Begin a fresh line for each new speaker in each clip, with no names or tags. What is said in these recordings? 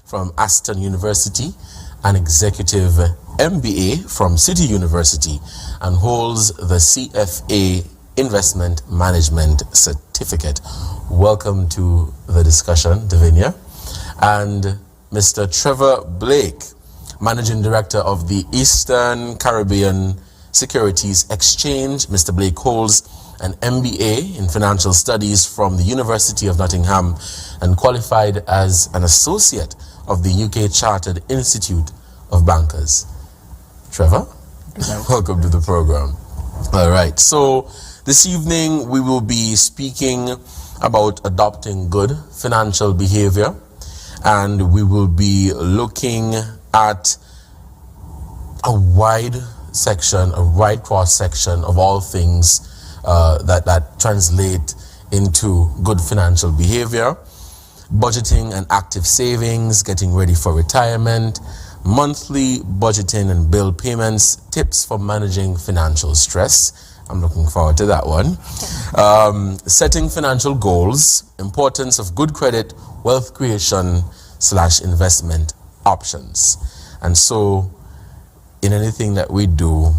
from Aston University, an executive MBA from City University, and holds the CFA Investment Management Certificate. Welcome to the discussion, Davinia. And Mr. Trevor Blake, Managing Director of the Eastern Caribbean Securities Exchange. Mr. Blake holds an MBA in Financial Studies from the University of Nottingham and qualified as an associate of the UK Chartered Institute of Bankers. Trevor, welcome to the program. All right, so this evening we will be speaking about adopting good financial behavior, and we will be looking at a wide cross section of all things that translate into good financial behavior: budgeting and active savings, getting ready for retirement, monthly budgeting and bill payments, tips for managing financial stress. I'm looking forward to that one. Setting financial goals, importance of good credit, wealth creation / investment options. And so in anything that we do,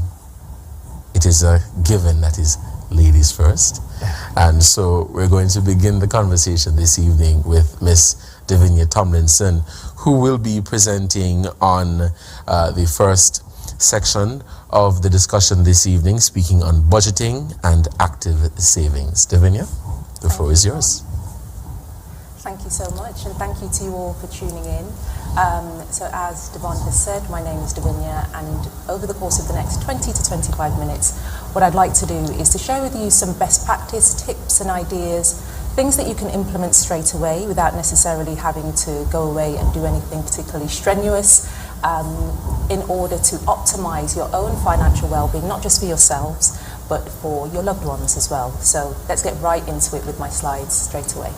it is a given that is ladies first. And so we're going to begin the conversation this evening with Miss Davinia Tomlinson, who will be presenting on the first section of the discussion this evening, speaking on budgeting and active savings. Davinia, the floor is yours.
Thank you so much, and thank you to you all for tuning in. So as Devon has said, my name is Davinia, and over the course of the next 20 to 25 minutes, what I'd like to do is to share with you some best practice tips and ideas, things that you can implement straight away without necessarily having to go away and do anything particularly strenuous, in order to optimize your own financial well-being, not just for yourselves, but for your loved ones as well. So let's get right into it with my slides straight away.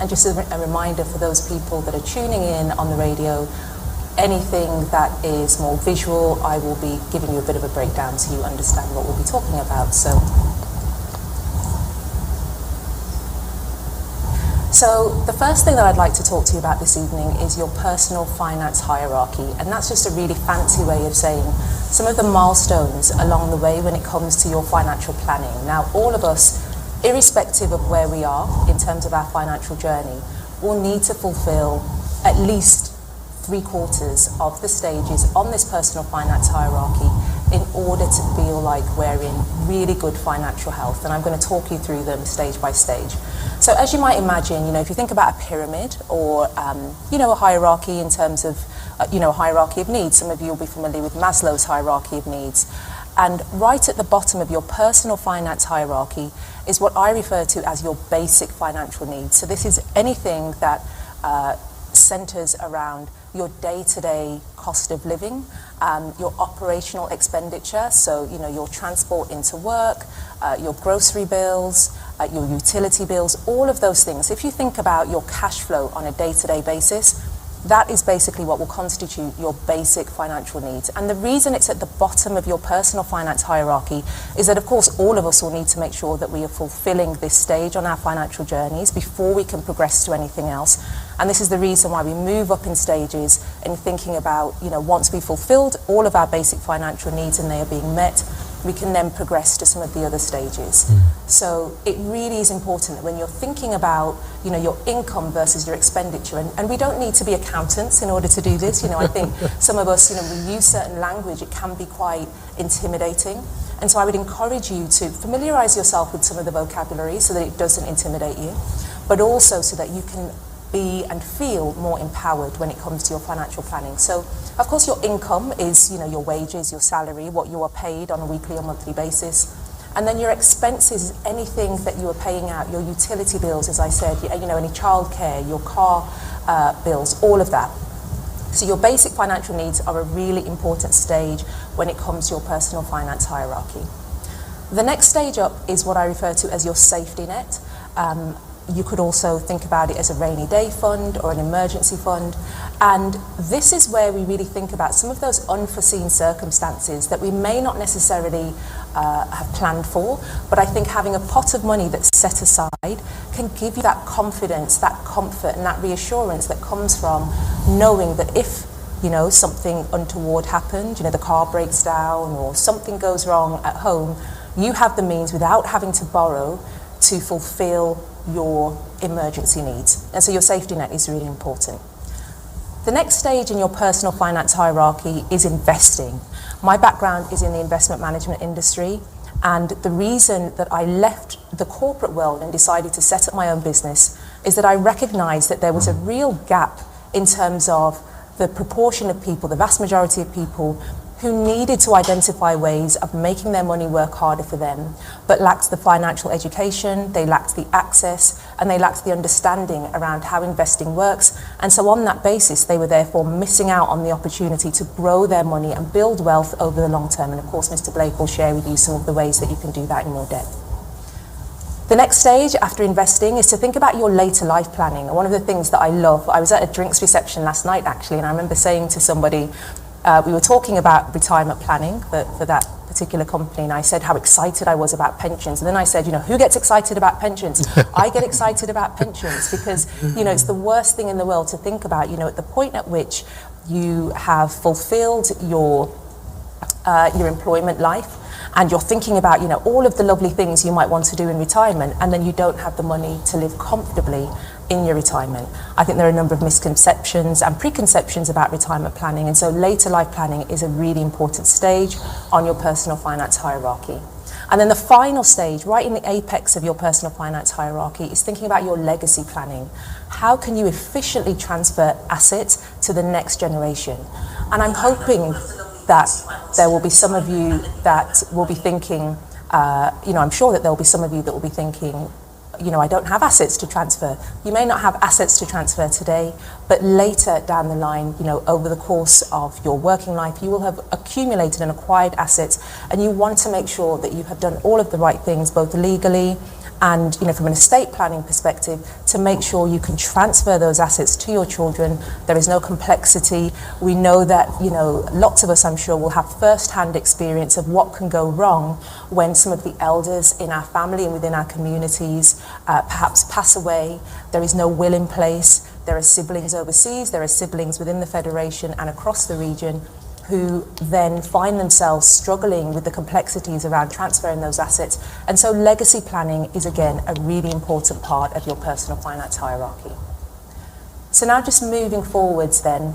And just a reminder for those people that are tuning in on the radio, anything that is more visual, I will be giving you a bit of a breakdown so you understand what we'll be talking about. So the first thing that I'd like to talk to you about this evening is your personal finance hierarchy. And that's just a really fancy way of saying some of the milestones along the way when it comes to your financial planning. Now, all of us, irrespective of where we are in terms of our financial journey, will need to fulfill at least 3/4 of the stages on this personal finance hierarchy in order to feel like we're in really good financial health. And I'm going to talk you through them stage by stage. So as you might imagine, if you think about a pyramid or, a hierarchy in terms of, a hierarchy of needs, some of you will be familiar with Maslow's hierarchy of needs. And right at the bottom of your personal finance hierarchy is what I refer to as your basic financial needs. So this is anything that centers around your day-to-day cost of living, your operational expenditure, so your transport into work, your grocery bills, your utility bills, all of those things. If you think about your cash flow on a day-to-day basis, that is basically what will constitute your basic financial needs. And the reason it's at the bottom of your personal finance hierarchy is that, of course, all of us will need to make sure that we are fulfilling this stage on our financial journeys before we can progress to anything else. And this is the reason why we move up in stages in thinking about, once we've fulfilled all of our basic financial needs and they are being met, we can then progress to some of the other stages. So it really is important that when you're thinking about, your income versus your expenditure, and we don't need to be accountants in order to do this. I think some of us, we use certain language, it can be quite intimidating. And so I would encourage you to familiarize yourself with some of the vocabulary so that it doesn't intimidate you, but also so that you can be and feel more empowered when it comes to your financial planning. So, of course, your income is, your wages, your salary, what you are paid on a weekly or monthly basis. And then your expenses is anything that you are paying out, your utility bills, as I said, any childcare, your car bills, all of that. So your basic financial needs are a really important stage when it comes to your personal finance hierarchy. The next stage up is what I refer to as your safety net. You could also think about it as a rainy day fund or an emergency fund. And this is where we really think about some of those unforeseen circumstances that we may not necessarily have planned for, but I think having a pot of money that's set aside can give you that confidence, that comfort and that reassurance that comes from knowing that if, you know, something untoward happened, you know, the car breaks down or something goes wrong at home, you have the means without having to borrow to fulfill your emergency needs. And so your safety net is really important. The next stage in your personal finance hierarchy is investing. My background is in the investment management industry, and the reason that I left the corporate world and decided to set up my own business is that I recognized that there was a real gap in terms of the proportion of people, the vast majority of people, who needed to identify ways of making their money work harder for them, but lacked the financial education, they lacked the access, and they lacked the understanding around how investing works. And so on that basis, they were therefore missing out on the opportunity to grow their money and build wealth over the long term. And of course, Mr. Blake will share with you some of the ways that you can do that in more depth. The next stage after investing is to think about your later life planning. And one of the things that I love, I was at a drinks reception last night actually, and I remember saying to somebody, we were talking about retirement planning for that particular company, and I said how excited I was about pensions. And then I said, you know, who gets excited about pensions? I get excited about pensions because, you know, it's the worst thing in the world to think about. You know, at the point at which you have fulfilled your employment life, and you're thinking about, you know, all of the lovely things you might want to do in retirement, and then you don't have the money to live comfortably in your retirement. I think there are a number of misconceptions and preconceptions about retirement planning, and so later life planning is a really important stage on your personal finance hierarchy. And then the final stage, right in the apex of your personal finance hierarchy, is thinking about your legacy planning. How can you efficiently transfer assets to the next generation? And I'm hoping that there will be some of you that will be thinking, you know, I'm sure that there will be some of you that will be thinking, you know, I don't have assets to transfer. You may not have assets to transfer today, but later down the line, you know, over the course of your working life, you will have accumulated and acquired assets, and you want to make sure that you have done all of the right things, both legally and, you know, from an estate planning perspective, to make sure you can transfer those assets to your children. There is no complexity. We know that, you know, lots of us, I'm sure, will have first-hand experience of what can go wrong when some of the elders in our family and within our communities perhaps pass away. There is no will in place. There are siblings overseas. There are siblings within the Federation and across the region who then find themselves struggling with the complexities around transferring those assets. And so legacy planning is, again, a really important part of your personal finance hierarchy. So now just moving forwards then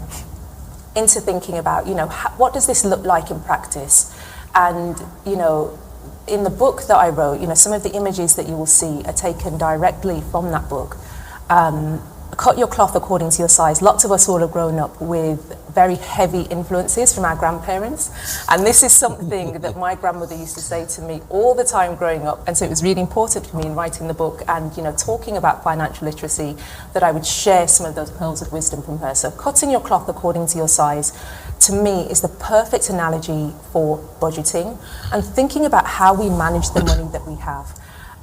into thinking about, you know, what does this look like in practice? And, you know, in the book that I wrote, you know, some of the images that you will see are taken directly from that book. Cut your cloth according to your size. Lots of us will have grown up with very heavy influences from our grandparents, and this is something that my grandmother used to say to me all the time growing up, and so it was really important for me in writing the book and, you know, talking about financial literacy, that I would share some of those pearls of wisdom from her. So cutting your cloth according to your size, to me, is the perfect analogy for budgeting and thinking about how we manage the money that we have.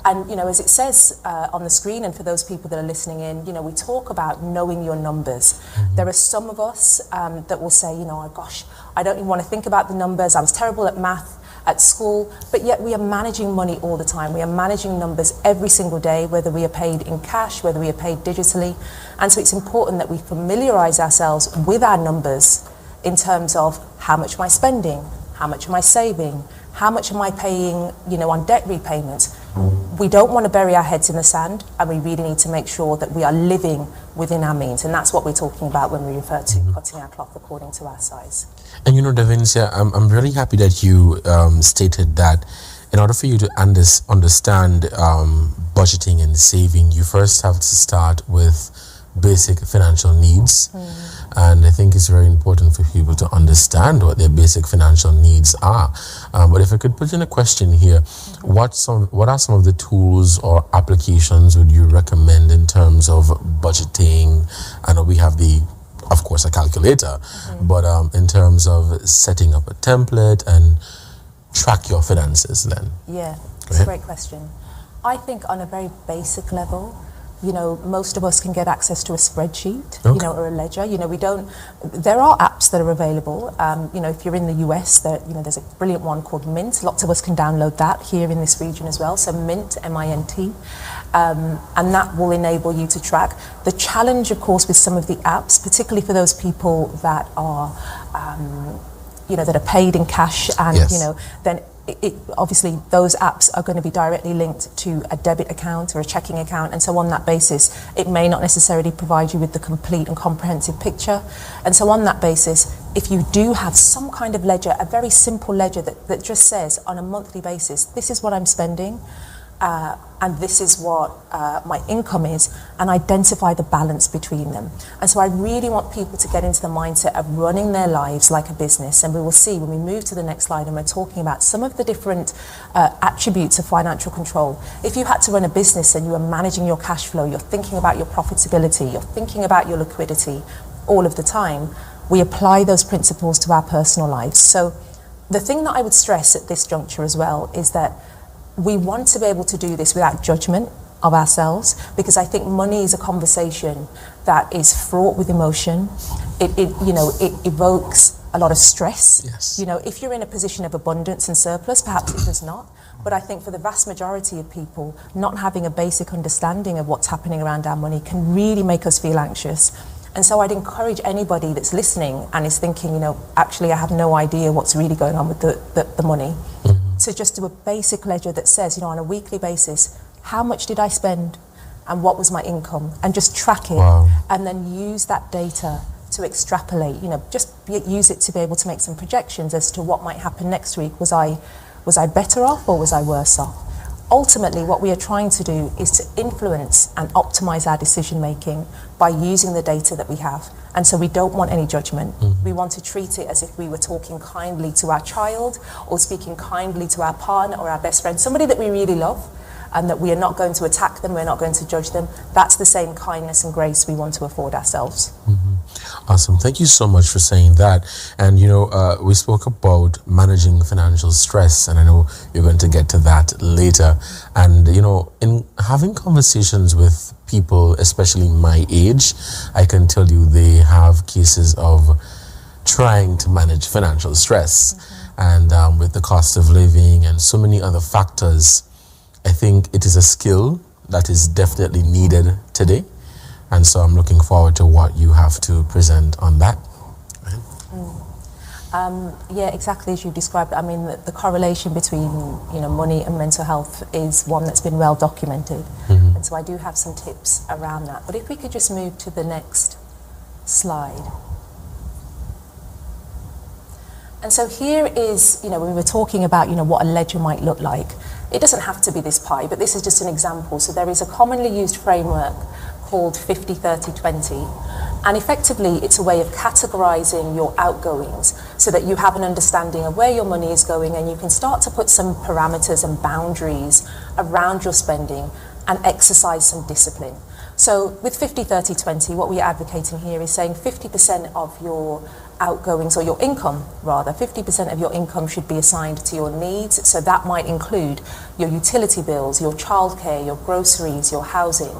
And, you know, as it says on the screen, and for those people that are listening in, you know, we talk about knowing your numbers. There are some of us that will say, you know, oh, gosh, I don't even want to think about the numbers. I was terrible at math at school, but yet we are managing money all the time. We are managing numbers every single day, whether we are paid in cash, whether we are paid digitally. And so it's important that we familiarize ourselves with our numbers in terms of how much am I spending, how much am I saving, how much am I paying, you know, on debt repayments. We don't want to bury our heads in the sand, and we really need to make sure that we are living within our means, and that's what we're talking about when we refer to cutting our cloth according to our size.
And you know, Davincia, I'm really happy that you stated that in order for you to understand budgeting and saving, you first have to start with basic financial needs. And I think it's very important for people to understand what their basic financial needs are. But if I could put in a question here, what are some of the tools or applications would you recommend in terms of budgeting? I know we have of course, a calculator, but in terms of setting up a template and track your finances then?
Yeah, it's a great question. I think on a very basic level, You know, most of us can get access to a spreadsheet,
Okay.
you know, or a ledger. You know, there are apps that are available. You know, if you're in the US, there's a brilliant one called Mint. Lots of us can download that here in this region as well. So Mint, M-I-N-T. And that will enable you to track. The challenge, of course, with some of the apps, particularly for those people that are, that are paid in cash and,
Yes.
then obviously those apps are going to be directly linked to a debit account or a checking account, and so on that basis it may not necessarily provide you with the complete and comprehensive picture. And so on that basis, if you do have some kind of ledger, a very simple ledger that just says on a monthly basis, this is what I'm spending, and this is what my income is, and identify the balance between them. And so I really want people to get into the mindset of running their lives like a business. And we will see when we move to the next slide and we're talking about some of the different attributes of financial control. If you had to run a business and you are managing your cash flow, you're thinking about your profitability, you're thinking about your liquidity all of the time, we apply those principles to our personal lives. So the thing that I would stress at this juncture as well is that we want to be able to do this without judgment of ourselves, because I think money is a conversation that is fraught with emotion. It evokes a lot of stress.
Yes.
You know, if you're in a position of abundance and surplus, perhaps it does not. But I think for the vast majority of people, not having a basic understanding of what's happening around our money can really make us feel anxious. And so I'd encourage anybody that's listening and is thinking, actually I have no idea what's really going on with the money, to just do a basic ledger that says, on a weekly basis, how much did I spend and what was my income, and just track it.
Wow.
And then use that data to extrapolate, use it to be able to make some projections as to what might happen next week. Was I better off or was I worse off? Ultimately, what we are trying to do is to influence and optimize our decision making by using the data that we have. And so we don't want any judgment. We want to treat it as if we were talking kindly to our child or speaking kindly to our partner or our best friend, somebody that we really love, and that we are not going to attack them, we're not going to judge them. That's the same kindness and grace we want to afford ourselves.
Awesome. Thank you so much for saying that. And, we spoke about managing financial stress, and I know you're going to get to that later. And, in having conversations with people, especially my age, I can tell you they have cases of trying to manage financial stress. And with the cost of living and so many other factors, I think it is a skill that is definitely needed today. And so I'm looking forward to what you have to present on that.
Yeah, exactly as you described. I mean, the correlation between money and mental health is one that's been well documented. And so I do have some tips around that. But if we could just move to the next slide. And so here is, when we were talking about, what a ledger might look like. It doesn't have to be this pie, but this is just an example. So there is a commonly used framework called 50-30-20, and effectively it's a way of categorizing your outgoings so that you have an understanding of where your money is going, and you can start to put some parameters and boundaries around your spending and exercise some discipline. So with 50-30-20, what we're advocating here is saying 50% of your outgoings, or your income rather, 50% of your income should be assigned to your needs. So that might include your utility bills, your childcare, your groceries, your housing.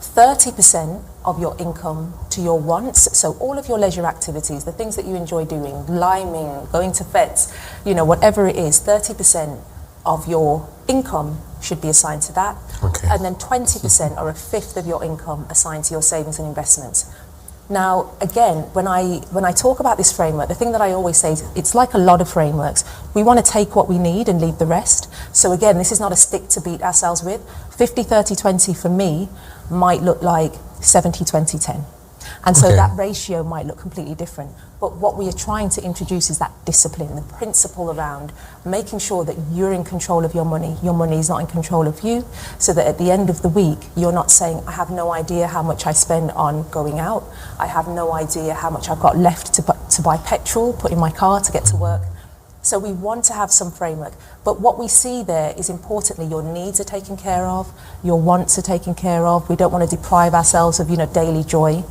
30% of your income to your wants, so all of your leisure activities, the things that you enjoy doing, liming, going to fets, whatever it is, 30% of your income should be assigned to that.
Okay.
And then 20% or a fifth of your income assigned to your savings and investments. Now, again, when I talk about this framework, the thing that I always say is it's like a lot of frameworks. We want to take what we need and leave the rest. So again, this is not a stick to beat ourselves with. 50-30-20 for me might look like 70-20-10. And so that ratio might look completely different. But what we are trying to introduce is that discipline, the principle around making sure that you're in control of your money. Your money is not in control of you, so that at the end of the week, you're not saying, I have no idea how much I spend on going out. I have no idea how much I've got left to buy petrol, put in my car to get to work. So we want to have some framework. But what we see there is, importantly, your needs are taken care of, your wants are taken care of. We don't want to deprive ourselves of, daily joy.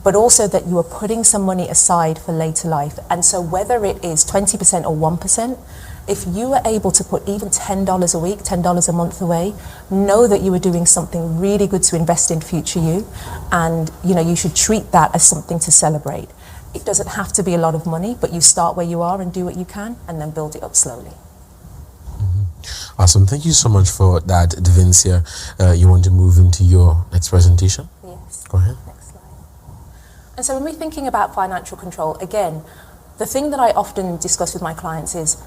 But also that you are putting some money aside for later life. And so whether it is 20% or 1%, If you were able to put even $10 a week, $10 a month away, know that you were doing something really good to invest in future you, and you should treat that as something to celebrate. It doesn't have to be a lot of money, but you start where you are and do what you can, and then build it up slowly.
Awesome. Thank you so much for that, Devincia. You want to move into your next presentation?
Yes.
Go ahead.
Next slide. And so when we're thinking about financial control, again, the thing that I often discuss with my clients is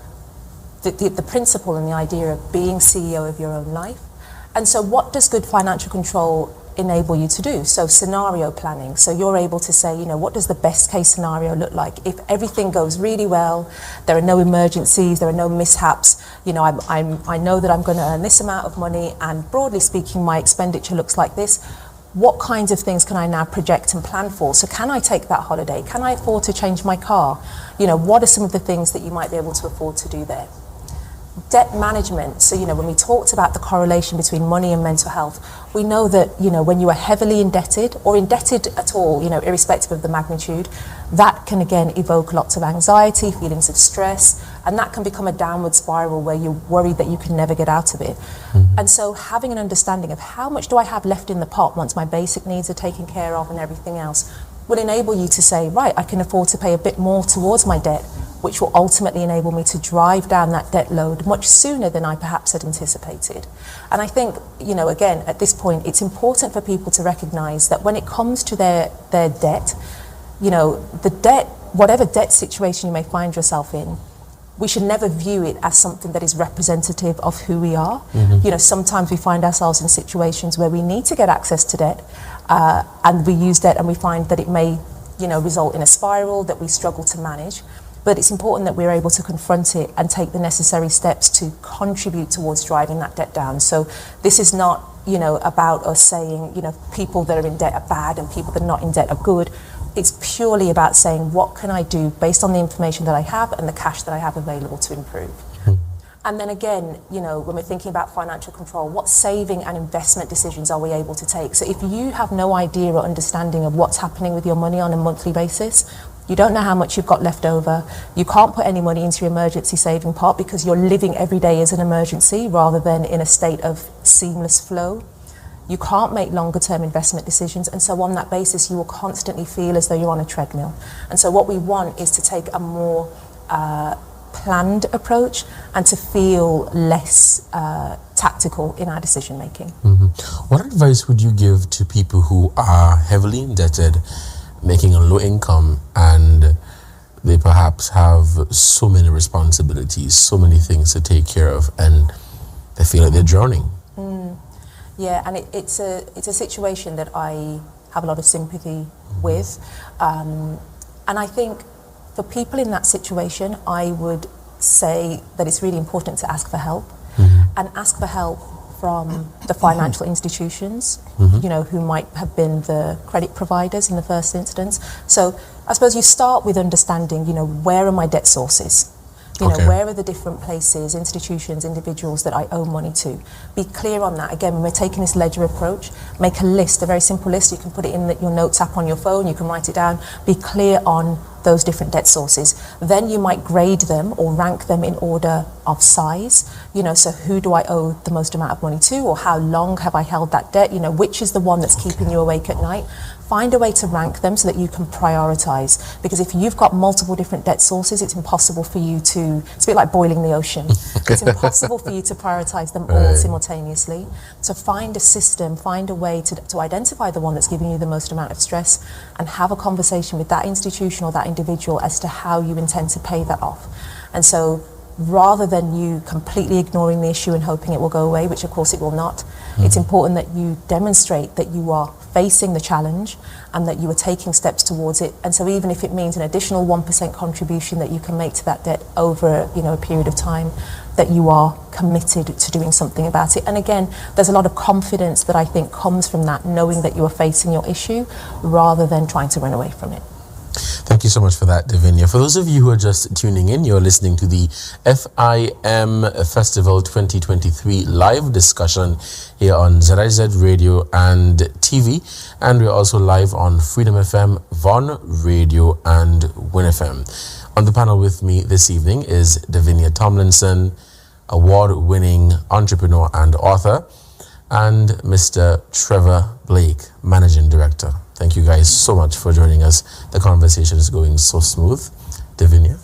the principle and the idea of being CEO of your own life. And so what does good financial control enable you to do? So scenario planning. So you're able to say, what does the best case scenario look like? If everything goes really well, there are no emergencies, there are no mishaps, I know that I'm going to earn this amount of money, and broadly speaking, my expenditure looks like this. What kinds of things can I now project and plan for? So can I take that holiday? Can I afford to change my car? What are some of the things that you might be able to afford to do there? Debt management. So, when we talked about the correlation between money and mental health, we know that, when you are heavily indebted or indebted at all, irrespective of the magnitude, that can again evoke lots of anxiety, feelings of stress, and that can become a downward spiral where you're worried that you can never get out of it. Mm-hmm. And so having an understanding of how much do I have left in the pot once my basic needs are taken care of and everything else will enable you to say, right, I can afford to pay a bit more towards my debt, which will ultimately enable me to drive down that debt load much sooner than I perhaps had anticipated. And I think, again, at this point, it's important for people to recognise that when it comes to their debt, the debt, whatever debt situation you may find yourself in, we should never view it as something that is representative of who we are. Mm-hmm. Sometimes we find ourselves in situations where we need to get access to debt, and we use debt and we find that it may, result in a spiral that we struggle to manage. But it's important that we're able to confront it and take the necessary steps to contribute towards driving that debt down. So this is not, about us saying, people that are in debt are bad and people that are not in debt are good. It's purely about saying, what can I do based on the information that I have and the cash that I have available to improve? Mm-hmm. And then again, when we're thinking about financial control, what saving and investment decisions are we able to take? So if you have no idea or understanding of what's happening with your money on a monthly basis, you don't know how much you've got left over, you can't put any money into your emergency saving pot because you're living every day as an emergency rather than in a state of seamless flow. You can't make longer term investment decisions, and so on that basis you will constantly feel as though you're on a treadmill. And so what we want is to take a more planned approach and to feel less tactical in our decision making. Mm-hmm.
What advice would you give to people who are heavily indebted, making a low income, and they perhaps have so many responsibilities, so many things to take care of, and they feel like they're drowning?
Yeah, and it's a situation that I have a lot of sympathy with. And I think for people in that situation, I would say that it's really important to ask for help, and ask for help from the financial institutions, who might have been the credit providers in the first instance. So I suppose you start with understanding, where are my debt sources? Where are the different places, institutions, individuals that I owe money to? Be clear on that. Again, when we're taking this ledger approach, make a list, a very simple list. You can put it in your notes app on your phone, you can write it down. Be clear on those different debt sources. Then you might grade them or rank them in order of size. So who do I owe the most amount of money to, or how long have I held that debt? Which is the one that's keeping you awake at night? Find a way to rank them so that you can prioritize. Because if you've got multiple different debt sources, it's impossible for you to, it's a bit like boiling the ocean. It's impossible for you to prioritize them all simultaneously. So find a system, find a way to identify the one that's giving you the most amount of stress, and have a conversation with that institution or that individual as to how you intend to pay that off. And so rather than you completely ignoring the issue and hoping it will go away, which of course it will not, it's important that you demonstrate that you are facing the challenge and that you are taking steps towards it. And so even if it means an additional 1% contribution that you can make to that debt over a period of time, that you are committed to doing something about it. And again, there's a lot of confidence that I think comes from that, knowing that you are facing your issue rather than trying to run away from it.
Thank you so much for that, Davinia. For those of you who are just tuning in, you're listening to the FIM Festival 2023 live discussion here on ZIZ Radio and TV. And we're also live on Freedom FM, Von Radio and Win FM. On the panel with me this evening is Davinia Tomlinson, award-winning entrepreneur and author, and Mr. Trevor Blake, Managing Director. Thank you guys so much for joining us. The conversation is going so smooth. Davinia,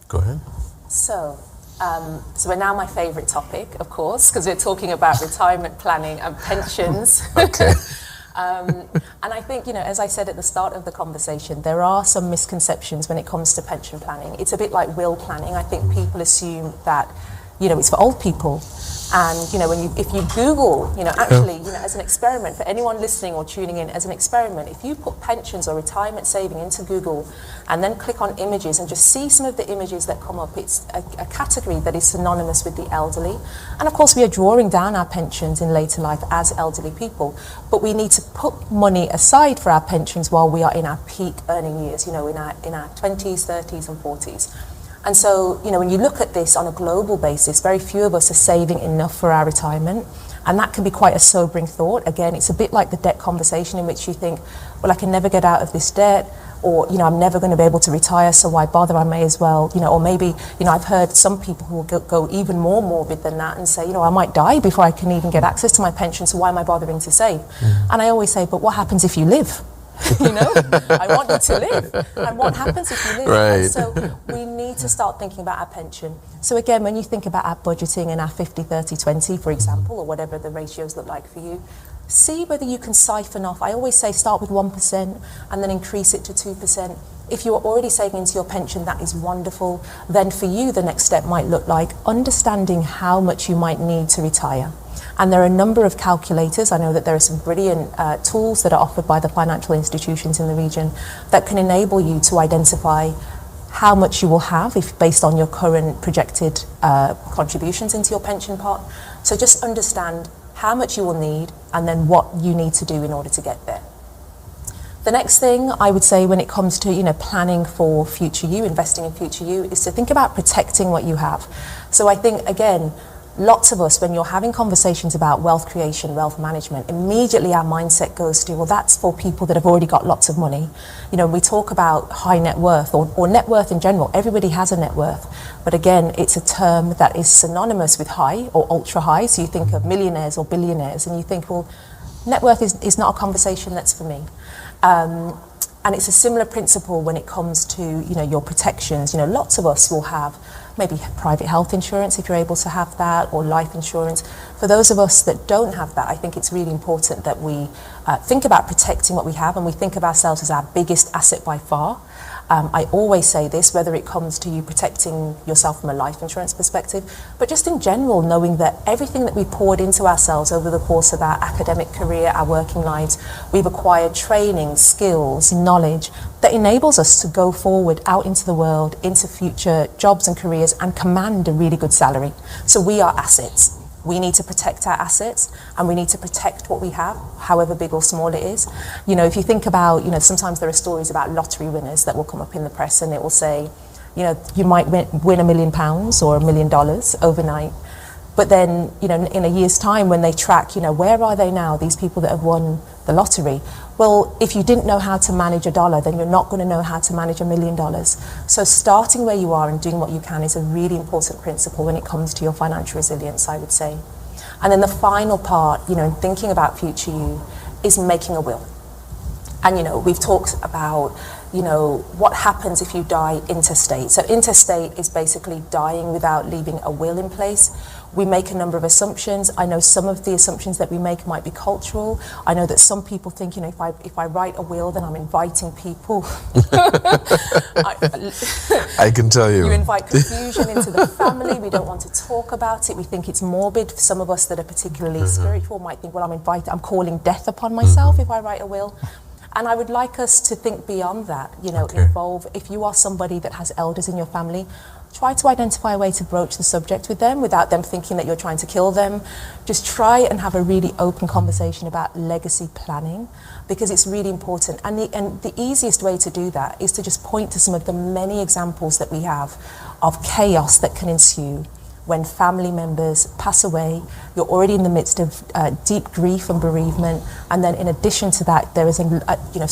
go ahead.
So we're now my favourite topic, of course, because we're talking about retirement planning and pensions.
Okay.
And I think, as I said at the start of the conversation, there are some misconceptions when it comes to pension planning. It's a bit like will planning. I think people assume that, it's for old people. And, if you Google, as an experiment, for anyone listening or tuning in, as an experiment, if you put pensions or retirement saving into Google and then click on images and just see some of the images that come up, it's a category that is synonymous with the elderly. And of course, we are drawing down our pensions in later life as elderly people, but we need to put money aside for our pensions while we are in our peak earning years, in our 20s, 30s and 40s. And so, when you look at this on a global basis, very few of us are saving enough for our retirement. And that can be quite a sobering thought. Again, it's a bit like the debt conversation in which you think, well, I can never get out of this debt, or, I'm never going to be able to retire, so why bother? I may as well, or maybe, I've heard some people who will go even more morbid than that and say, I might die before I can even get access to my pension, so why am I bothering to save? And I always say, but what happens if you live? I want you to live. And what happens if you live?
Right.
And so we need to start thinking about our pension. So again, when you think about our budgeting and our 50, 30, 20, for example, or whatever the ratios look like for you, see whether you can siphon off. I always say start with 1% and then increase it to 2%. If you are already saving into your pension, that is wonderful. Then for you, the next step might look like understanding how much you might need to retire. And there are a number of calculators. I know that there are some brilliant tools that are offered by the financial institutions in the region that can enable you to identify how much you will have if based on your current projected contributions into your pension pot. So just understand how much you will need and then what you need to do in order to get there. The next thing I would say when it comes to planning for future you, investing in future you, is to think about protecting what you have. So I think, again, lots of us, when you're having conversations about wealth creation, wealth management, immediately our mindset goes to, well, that's for people that have already got lots of money. We talk about high net worth or net worth in general. Everybody has a net worth. But again, it's a term that is synonymous with high or ultra high. So you think of millionaires or billionaires and you think, well, net worth is not a conversation that's for me. And it's a similar principle when it comes to, your protections. Lots of us will have maybe private health insurance if you're able to have that, or life insurance. For those of us that don't have that, I think it's really important that we think about protecting what we have, and we think of ourselves as our biggest asset by far. I always say this, whether it comes to you protecting yourself from a life insurance perspective, but just in general, knowing that everything that we poured into ourselves over the course of our academic career, our working lives, we've acquired training, skills, knowledge that enables us to go forward out into the world, into future jobs and careers, and command a really good salary. So we are assets. We need to protect our assets and we need to protect what we have, however big or small it is. If you think about, sometimes there are stories about lottery winners that will come up in the press and it will say, you might win £1 million or $1 million overnight. But then, in a year's time when they track, where are they now, these people that have won the lottery? Well, if you didn't know how to manage $1, then you're not going to know how to manage $1 million. So starting where you are and doing what you can is a really important principle when it comes to your financial resilience, I would say. And then the final part, in thinking about future you, is making a will. And, we've talked about, what happens if you die intestate. So intestate is basically dying without leaving a will in place. We make a number of assumptions. I know some of the assumptions that we make might be cultural. I know that some people think, if I write a will, then I'm inviting people.
I can tell you.
You invite confusion into the family. We don't want to talk about it. We think it's morbid. Some of us that are particularly spiritual might think, well, I'm calling death upon myself if I write a will. And I would like us to think beyond that, involve, if you are somebody that has elders in your family, try to identify a way to broach the subject with them without them thinking that you're trying to kill them. Just try and have a really open conversation about legacy planning, because it's really important. And the easiest way to do that is to just point to some of the many examples that we have of chaos that can ensue when family members pass away. You're already in the midst of deep grief and bereavement, and then in addition to that, there is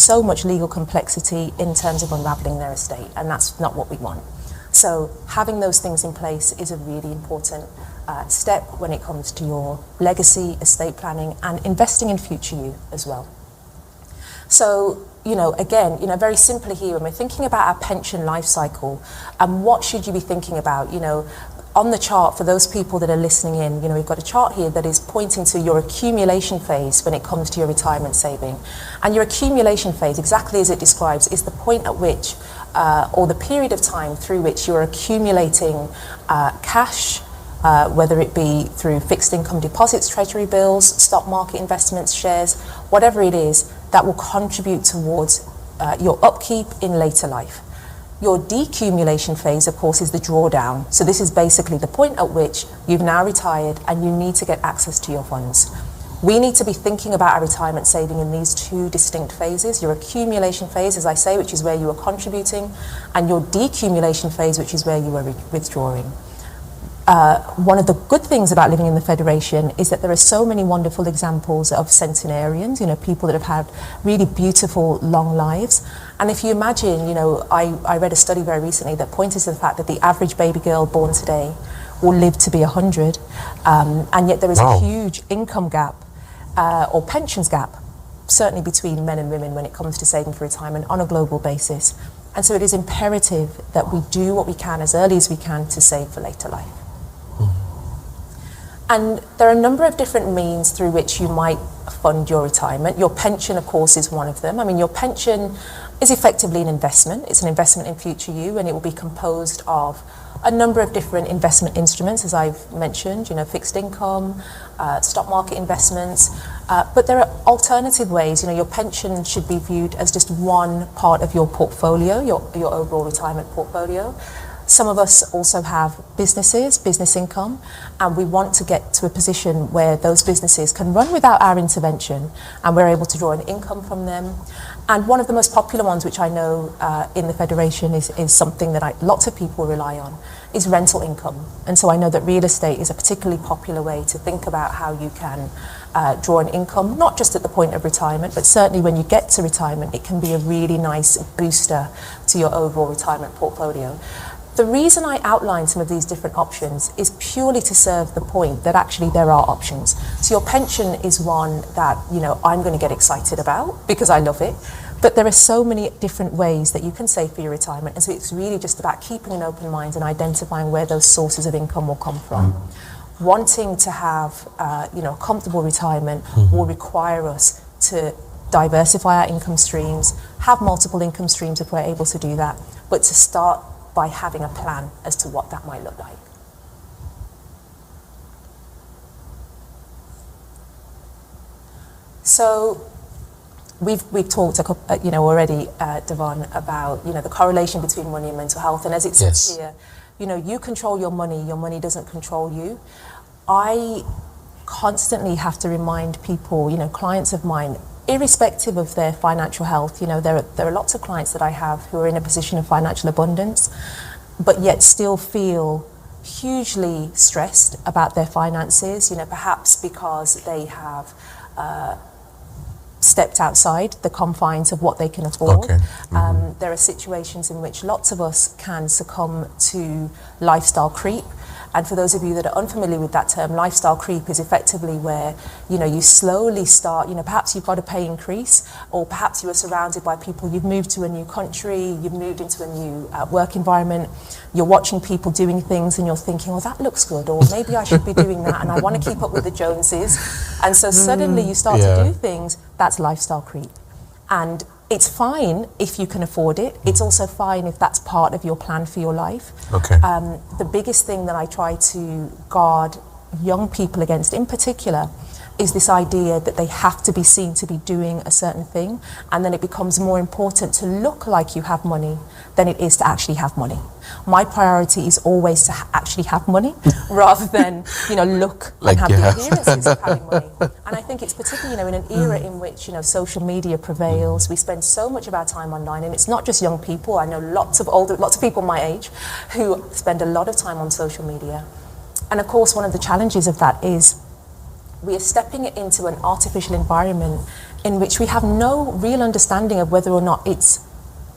so much legal complexity in terms of unravelling their estate, and that's not what we want. So having those things in place is a really important step when it comes to your legacy, estate planning, and investing in future you as well. So, again, very simply here, when we're thinking about our pension life cycle, and what should you be thinking about, on the chart, for those people that are listening in, we've got a chart here that is pointing to your accumulation phase when it comes to your retirement saving. And your accumulation phase, exactly as it describes, is the point at which, or the period of time through which you're accumulating cash, whether it be through fixed income deposits, treasury bills, stock market investments, shares, whatever it is, that will contribute towards your upkeep in later life. Your decumulation phase, of course, is the drawdown. So this is basically the point at which you've now retired and you need to get access to your funds. We need to be thinking about our retirement saving in these two distinct phases. Your accumulation phase, as I say, which is where you are contributing, and your decumulation phase, which is where you are withdrawing. One of the good things about living in the Federation is that there are so many wonderful examples of centenarians, people that have had really beautiful long lives. And if you imagine, I read a study very recently that pointed to the fact that the average baby girl born today will live to be 100, and yet there is a huge income gap or pensions gap, certainly between men and women when it comes to saving for retirement on a global basis. And so it is imperative that we do what we can as early as we can to save for later life. And there are a number of different means through which you might fund your retirement. Your pension, of course, is one of them. I mean, your pension is effectively an investment. It's an investment in future you, and it will be composed of a number of different investment instruments, as I've mentioned, fixed income, stock market investments. But there are alternative ways. Your pension should be viewed as just one part of your portfolio, your overall retirement portfolio. Some of us also have business income, and we want to get to a position where those businesses can run without our intervention, and we're able to draw an income from them. And one of the most popular ones, which I know in the Federation is something that lots of people rely on, is rental income. And so I know that real estate is a particularly popular way to think about how you can draw an income, not just at the point of retirement, but certainly when you get to retirement, it can be a really nice booster to your overall retirement portfolio. The reason I outline some of these different options is purely to serve the point that actually there are options. So your pension is one that, I'm going to get excited about because I love it. But there are so many different ways that you can save for your retirement. And so it's really just about keeping an open mind and identifying where those sources of income will come from. Wanting to have, a comfortable retirement will require us to diversify our income streams, have multiple income streams if we're able to do that, but to start by having a plan as to what that might look like. So we've talked already, Devon, about the correlation between money and mental health, and as it says here, you control your money doesn't control you. I constantly have to remind people, clients of mine, irrespective of their financial health, there are lots of clients that I have who are in a position of financial abundance, but yet still feel hugely stressed about their finances, perhaps because they have stepped outside the confines of what they can afford. Okay. There are situations in which lots of us can succumb to lifestyle creep. And for those of you that are unfamiliar with that term, lifestyle creep is effectively where, you slowly start, perhaps you've got a pay increase, or perhaps you are surrounded by people, you've moved to a new country, you've moved into a new work environment, you're watching people doing things and you're thinking, that looks good, or maybe I should be doing that and I want to keep up with the Joneses. And so suddenly you start to do things, that's lifestyle creep. And it's fine if you can afford it. It's also fine if that's part of your plan for your life. Okay. The biggest thing that I try to guard young people against in particular is this idea that they have to be seen to be doing a certain thing, and then it becomes more important to look like you have money than it is to actually have money. My priority is always to actually have money rather than, look
like
and have the appearances of having money. And I think it's particularly, in an era in which, social media prevails, we spend so much of our time online, and it's not just young people. I know lots of people my age who spend a lot of time on social media. And of course, one of the challenges of that is we are stepping into an artificial environment in which we have no real understanding of whether or not it's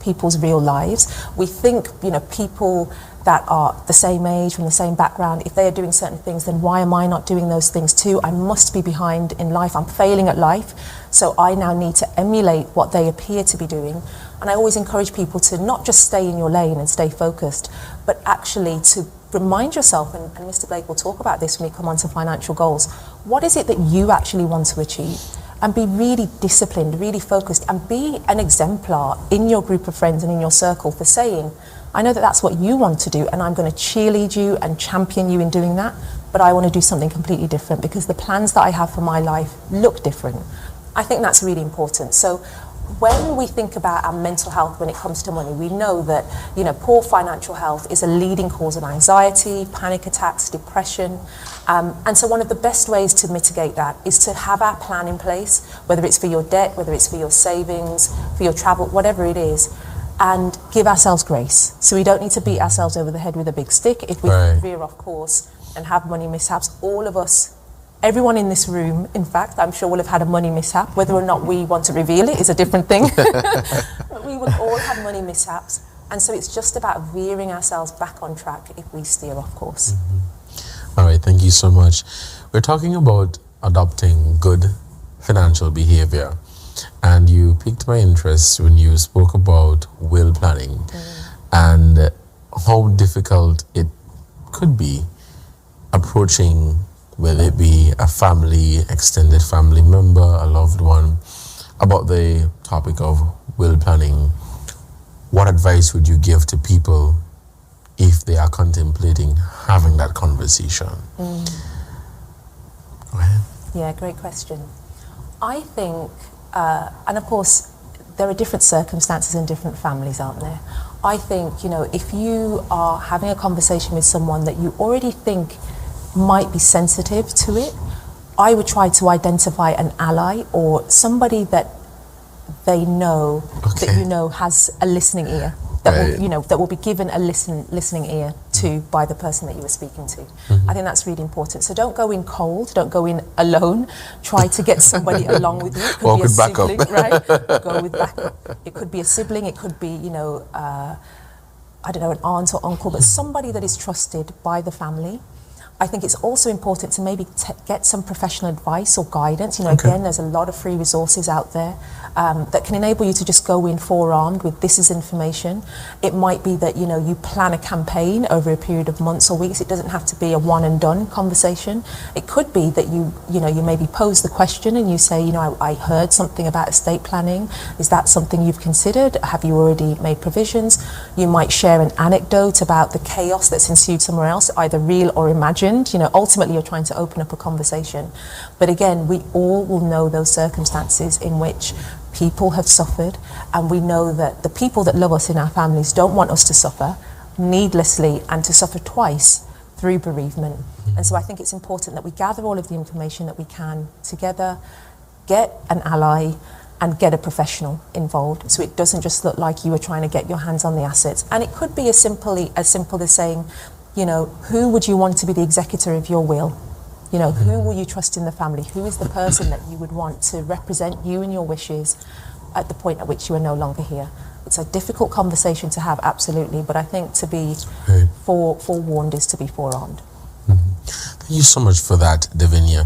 people's real lives. We think, people that are the same age, from the same background, if they are doing certain things, then why am I not doing those things too? I must be behind in life. I'm failing at life. So I now need to emulate what they appear to be doing. And I always encourage people to not just stay in your lane and stay focused, but actually to remind yourself, and Mr. Blake will talk about this when we come on to financial goals, what is it that you actually want to achieve? And be really disciplined, really focused, and be an exemplar in your group of friends and in your circle for saying, I know that that's what you want to do, and I'm going to cheerlead you and champion you in doing that, but I want to do something completely different because the plans that I have for my life look different. I think that's really important. So when we think about our mental health when it comes to money, we know that, poor financial health is a leading cause of anxiety, panic attacks, depression. And so one of the best ways to mitigate that is to have our plan in place, whether it's for your debt, whether it's for your savings, for your travel, whatever it is, and give ourselves grace. So we don't need to beat ourselves over the head with a big stick if we veer off course and have money mishaps. All of us, everyone in this room, in fact, I'm sure will have had a money mishap. Whether or not we want to reveal it is a different thing. But we will all have money mishaps. And so it's just about veering ourselves back on track if we steer off course.
All right, thank you so much. We're talking about adopting good financial behavior. And you piqued my interest when you spoke about will planning and how difficult it could be approaching, whether it be a family, extended family member, a loved one, about the topic of will planning. What advice would you give to people if they are contemplating having that conversation? Go ahead.
Yeah, great question. I think, and of course, there are different circumstances in different families, aren't there? I think, if you are having a conversation with someone that you already think might be sensitive to it, I would try to identify an ally or somebody that they know, that has a listening ear, that will, that will be given a listening ear to by the person that you were speaking to. I think that's really important. So don't go in cold, don't go in alone. Try to get somebody along with you. It could be a sibling, right? Go with backup. It could be a sibling. It could be, I don't know, an aunt or uncle, but somebody that is trusted by the family. I think it's also important to maybe get some professional advice or guidance. Again, there's a lot of free resources out there that can enable you to just go in forearmed with this is information. It might be that, you plan a campaign over a period of months or weeks. It doesn't have to be a one and done conversation. It could be that you maybe pose the question and you say, I heard something about estate planning. Is that something you've considered? Have you already made provisions? You might share an anecdote about the chaos that's ensued somewhere else, either real or imagined. Ultimately you're trying to open up a conversation. But again, we all will know those circumstances in which people have suffered, and we know that the people that love us in our families don't want us to suffer needlessly and to suffer twice through bereavement. And so I think it's important that we gather all of the information that we can together, get an ally, and get a professional involved, so it doesn't just look like you were trying to get your hands on the assets. And it could be as simple as saying, who would you want to be the executor of your will? Who will you trust in the family? Who is the person that you would want to represent you and your wishes at the point at which you are no longer here? It's a difficult conversation to have, absolutely, but I think to be forewarned is to be forearmed.
Thank you so much for that, Davinia.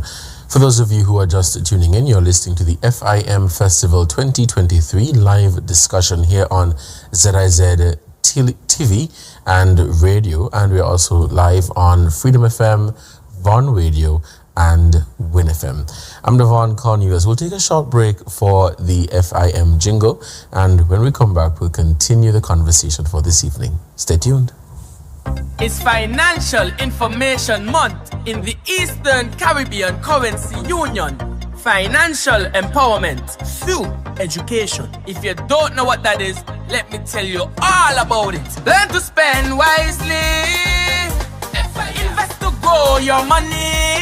For those of you who are just tuning in, you're listening to the FIM Festival 2023 live discussion here on ZIZ TV and radio, and we're also live on Freedom FM, Vaughan Radio, and WIN FM. I'm Devon Cornelius. We'll take a short break for the FIM jingle, and when we come back, we'll continue the conversation for this evening. Stay tuned.
It's Financial Information Month in the Eastern Caribbean Currency Union. Financial empowerment through education. If you don't know what that is, let me tell you all about it. Learn to spend wisely. FIM. Invest to grow your money.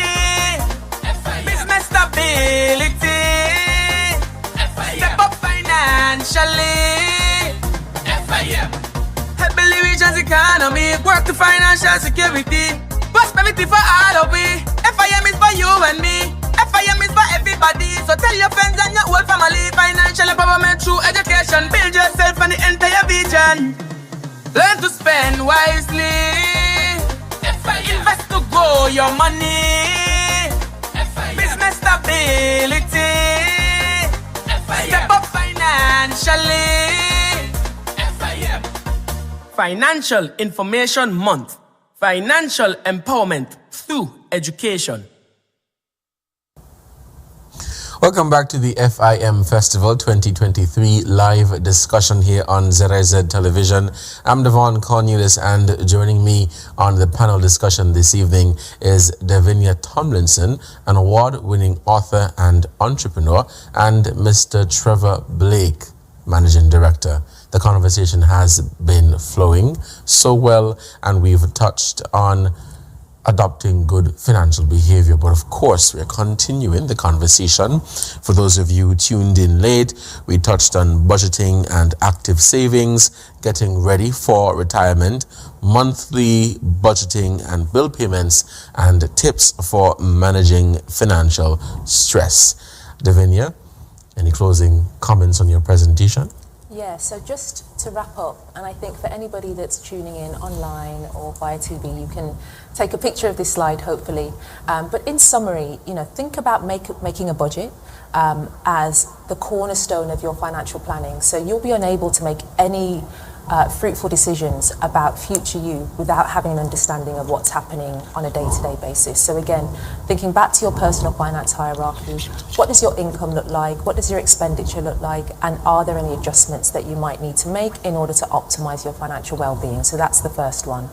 FIM. Business stability. FIM. Step up financially. FIM. Help build the region's economy. Work to financial security. Prosperity for all of we. FIM is for you and me. FIM is for everybody. So tell your friends and your whole family. Financial empowerment through education. Build yourself and the entire region. Learn to spend wisely. FIM. Invest to grow your money. FIM. Business stability. FIM. Step up financially. FIM. Financial Information Month. Financial empowerment through education.
Welcome back to the FIM Festival 2023 live discussion here on ZIZ Television. I'm Devon Cornelius, and joining me on the panel discussion this evening is Davinia Tomlinson, an award-winning author and entrepreneur, and Mr. Trevor Blake, Managing Director. The conversation has been flowing so well, and we've touched on adopting good financial behavior. But of course, we're continuing the conversation. For those of you who tuned in late, we touched on budgeting and active savings, getting ready for retirement, monthly budgeting and bill payments, and tips for managing financial stress. Davinia, any closing comments on your presentation?
Yeah, so just to wrap up, and I think for anybody that's tuning in online or via TV, you can take a picture of this slide, hopefully. But in summary, think about making a budget as the cornerstone of your financial planning. So you'll be unable to make any fruitful decisions about future you without having an understanding of what's happening on a day-to-day basis. So again, thinking back to your personal finance hierarchy, what does your income look like? What does your expenditure look like? And are there any adjustments that you might need to make in order to optimize your financial well-being? So that's the first one.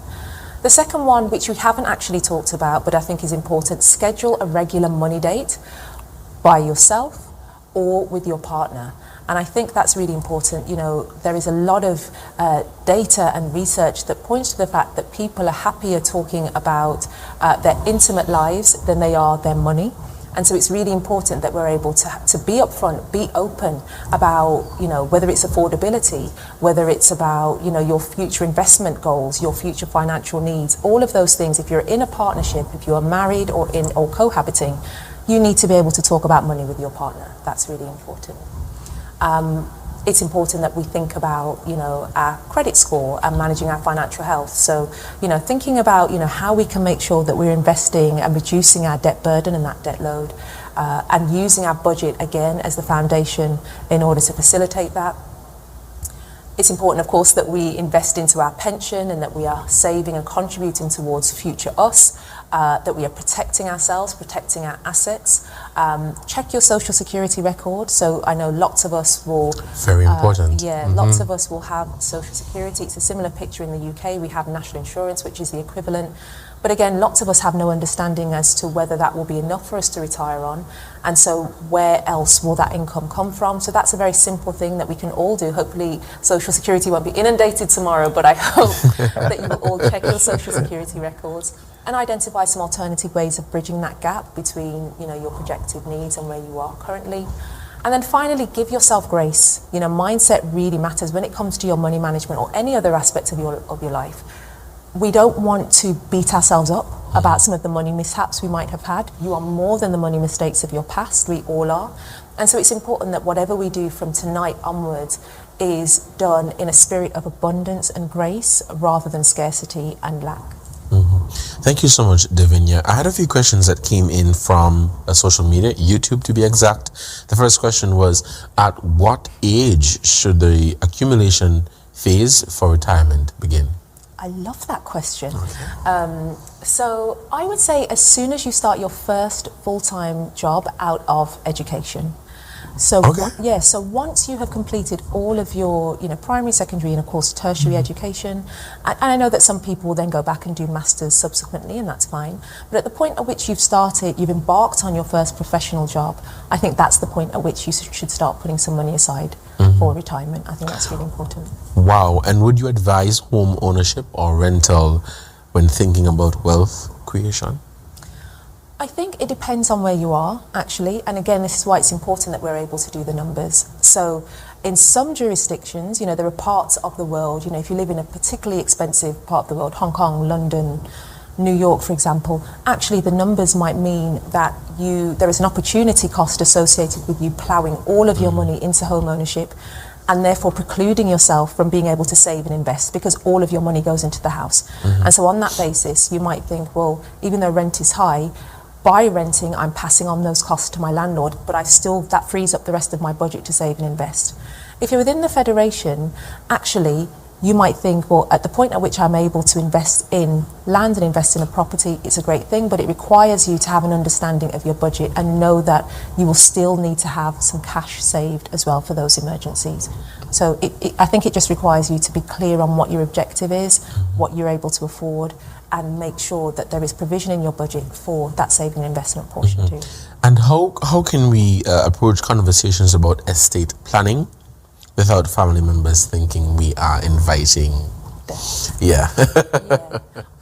The second one, which we haven't actually talked about, but I think is important, schedule a regular money date by yourself or with your partner. And I think that's really important. There is a lot of data and research that points to the fact that people are happier talking about their intimate lives than they are their money. And so it's really important that we're able to be upfront, be open about, whether it's affordability, whether it's about, your future investment goals, your future financial needs, all of those things. If you're in a partnership, if you are married or cohabiting, you need to be able to talk about money with your partner. That's really important. It's important that we think about, our credit score and managing our financial health. So, thinking about, how we can make sure that we're investing and reducing our debt burden and that debt load, and using our budget again as the foundation in order to facilitate that. It's important, of course, that we invest into our pension and that we are saving and contributing towards future us, that we are protecting ourselves, protecting our assets. Check your social security record. So I know lots of us will...
Very important.
Lots of us will have social security. It's a similar picture in the UK. We have national insurance, which is the equivalent. But again, lots of us have no understanding as to whether that will be enough for us to retire on. And so where else will that income come from? So that's a very simple thing that we can all do. Hopefully Social Security won't be inundated tomorrow, but I hope that you will all check your Social Security records and identify some alternative ways of bridging that gap between, your projected needs and where you are currently. And then finally, give yourself grace. Mindset really matters when it comes to your money management or any other aspect of your life. We don't want to beat ourselves up about some of the money mishaps we might have had. You are more than the money mistakes of your past. We all are. And so it's important that whatever we do from tonight onwards is done in a spirit of abundance and grace rather than scarcity and lack.
Thank you so much, Davinia. I had a few questions that came in from social media, YouTube to be exact. The first question was, at what age should the accumulation phase for retirement begin?
I love that question. Okay. So I would say as soon as you start your first full-time job out of education. So
Okay.
so once you have completed all of your, primary, secondary, and of course tertiary education, and I know that some people will then go back and do masters subsequently, and that's fine. But at the point at which you've embarked on your first professional job, I think that's the point at which you should start putting some money aside for retirement. I think that's really important.
Wow. And would you advise home ownership or rental when thinking about wealth creation?
I think it depends on where you are, actually. And again, this is why it's important that we're able to do the numbers. So in some jurisdictions, there are parts of the world, if you live in a particularly expensive part of the world, Hong Kong, London, New York, for example, actually the numbers might mean that there is an opportunity cost associated with you ploughing all of your money into home ownership, and therefore precluding yourself from being able to save and invest because all of your money goes into the house. And so on that basis, you might think, well, even though rent is high, by renting, I'm passing on those costs to my landlord, but that frees up the rest of my budget to save and invest. If you're within the Federation, actually, you might think, well, at the point at which I'm able to invest in land and invest in a property, it's a great thing, but it requires you to have an understanding of your budget and know that you will still need to have some cash saved as well for those emergencies. So I think it just requires you to be clear on what your objective is, what you're able to afford, and make sure that there is provision in your budget for that saving and investment portion too.
And how can we approach conversations about estate planning without family members thinking we are inviting
Death.
Yeah.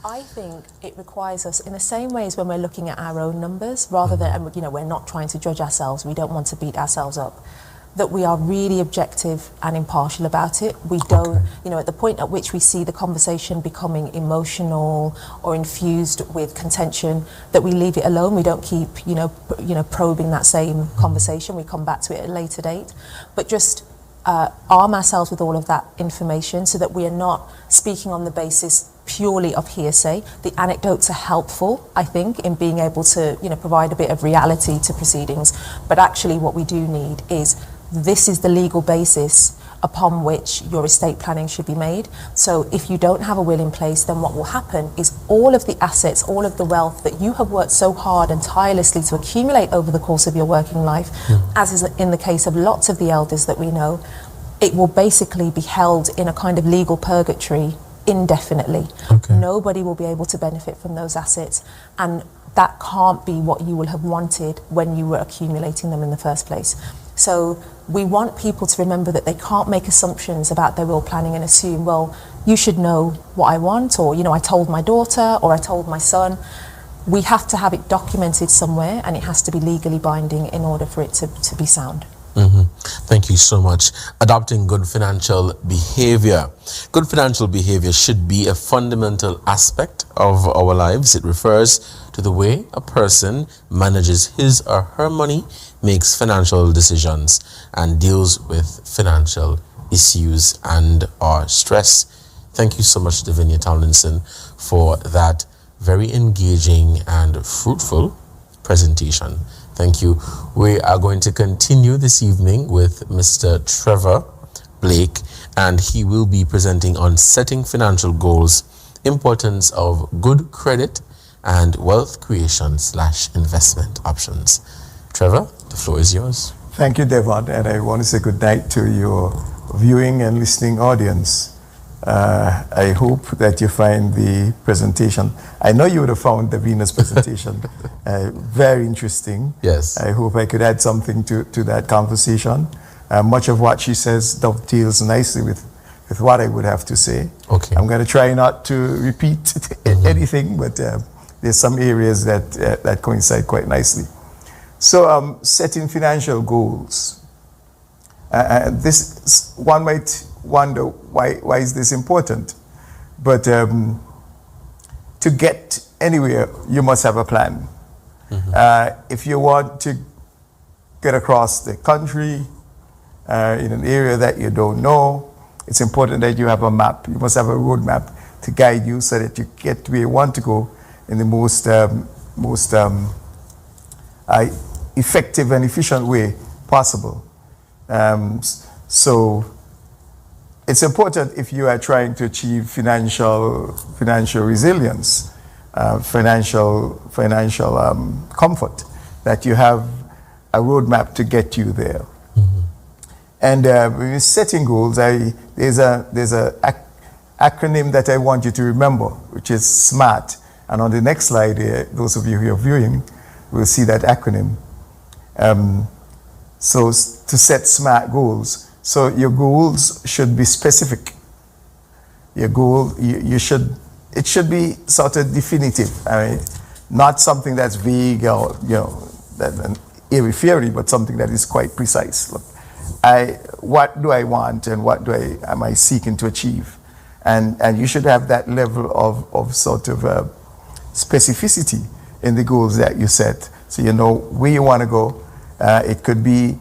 I think it requires us, in the same way as when we're looking at our own numbers, rather than, we're not trying to judge ourselves, we don't want to beat ourselves up, that we are really objective and impartial about it. We don't, at the point at which we see the conversation becoming emotional or infused with contention, that we leave it alone. We don't keep, probing that same conversation. We come back to it at a later date. But just arm ourselves with all of that information so that we are not speaking on the basis purely of hearsay. The anecdotes are helpful, I think, in being able to, provide a bit of reality to proceedings. But actually what we do need is, this is the legal basis upon which your estate planning should be made. So if you don't have a will in place, then what will happen is all of the assets, all of the wealth that you have worked so hard and tirelessly to accumulate over the course of your working life, as is in the case of lots of the elders that we know, it will basically be held in a kind of legal purgatory indefinitely. Nobody will be able to benefit from those assets, and that can't be what you will have wanted when you were accumulating them in the first place. So we want people to remember that they can't make assumptions about their will planning and assume, well, you should know what I want, or, I told my daughter, or I told my son. We have to have it documented somewhere, and it has to be legally binding in order for it to be sound.
Thank you so much. Adopting good financial behavior. Good financial behavior should be a fundamental aspect of our lives. It refers to the way a person manages his or her money, makes financial decisions, and deals with financial issues and or stress. Thank you so much, Davinia Tomlinson, for that very engaging and fruitful presentation. Thank you. We are going to continue this evening with Mr. Trevor Blake, and he will be presenting on setting financial goals, importance of good credit, and wealth creation / investment options. Trevor, the floor is yours.
Thank you, Devon, and I want to say good night to your viewing and listening audience. I hope that you find the presentation. I know you would have found Davina's presentation very interesting.
Yes.
I hope I could add something to that conversation. Much of what she says dovetails nicely with what I would have to say.
Okay.
I'm going to try not to repeat anything, but there's some areas that coincide quite nicely. So setting financial goals. This one might wonder why is this important, but to get anywhere you must have a plan. If you want to get across the country in an area that you don't know, it's important that you have a map. You must have a road map to guide you so that you get to where you want to go in the most effective and efficient way possible. So it's important, if you are trying to achieve financial resilience, financial comfort, that you have a roadmap to get you there. And when you're setting goals, there's a acronym that I want you to remember, which is SMART. And on the next slide here, those of you who are viewing will see that acronym. So to set SMART goals, so your goals should be specific. Your goal, it should be sort of definitive. I mean, not something that's vague or, that airy-fairy, but something that is quite precise. Look, what do I want and what am I seeking to achieve? And you should have that level of sort of specificity in the goals that you set, so you know where you want to go. It could be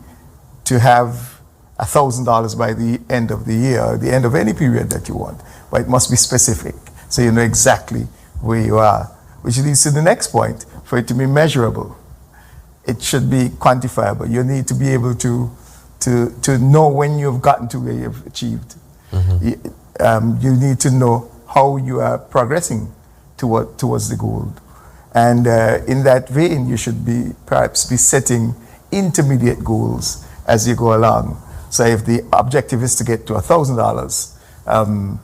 to have $1,000 by the end of the year, or the end of any period that you want, but it must be specific, so you know exactly where you are. Which leads to the next point: for it to be measurable, it should be quantifiable. You need to be able to know when you've gotten to where you've achieved. You need to know how you are progressing towards the goal. And in that vein, you should perhaps be setting intermediate goals as you go along. So if the objective is to get to $1,000,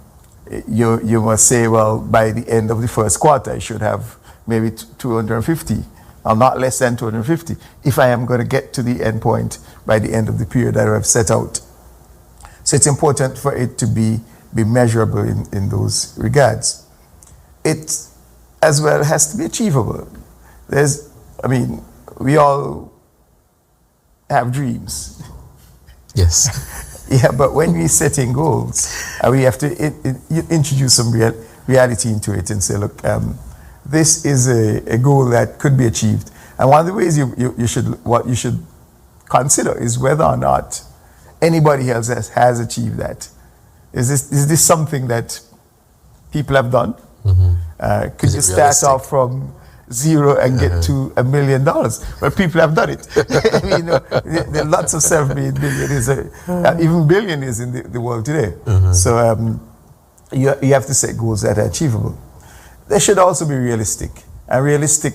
you must say, well, by the end of the first quarter, I should have maybe 250, or not less than 250, if I am going to get to the end point by the end of the period that I've set out. So it's important for it to be measurable in those regards. It as well has to be achievable. We all have dreams.
Yes.
Yeah, but when we're setting goals, we have to introduce some reality into it and say, look, this is a goal that could be achieved. And one of the ways what you should consider is whether or not anybody else has achieved that. Is this something that people have done? Could you start off from zero and get to $1 million? Well, people have done it. There are lots of self-made millionaires, even billionaires in the world today. So you have to set goals that are achievable. They should also be realistic, and realistic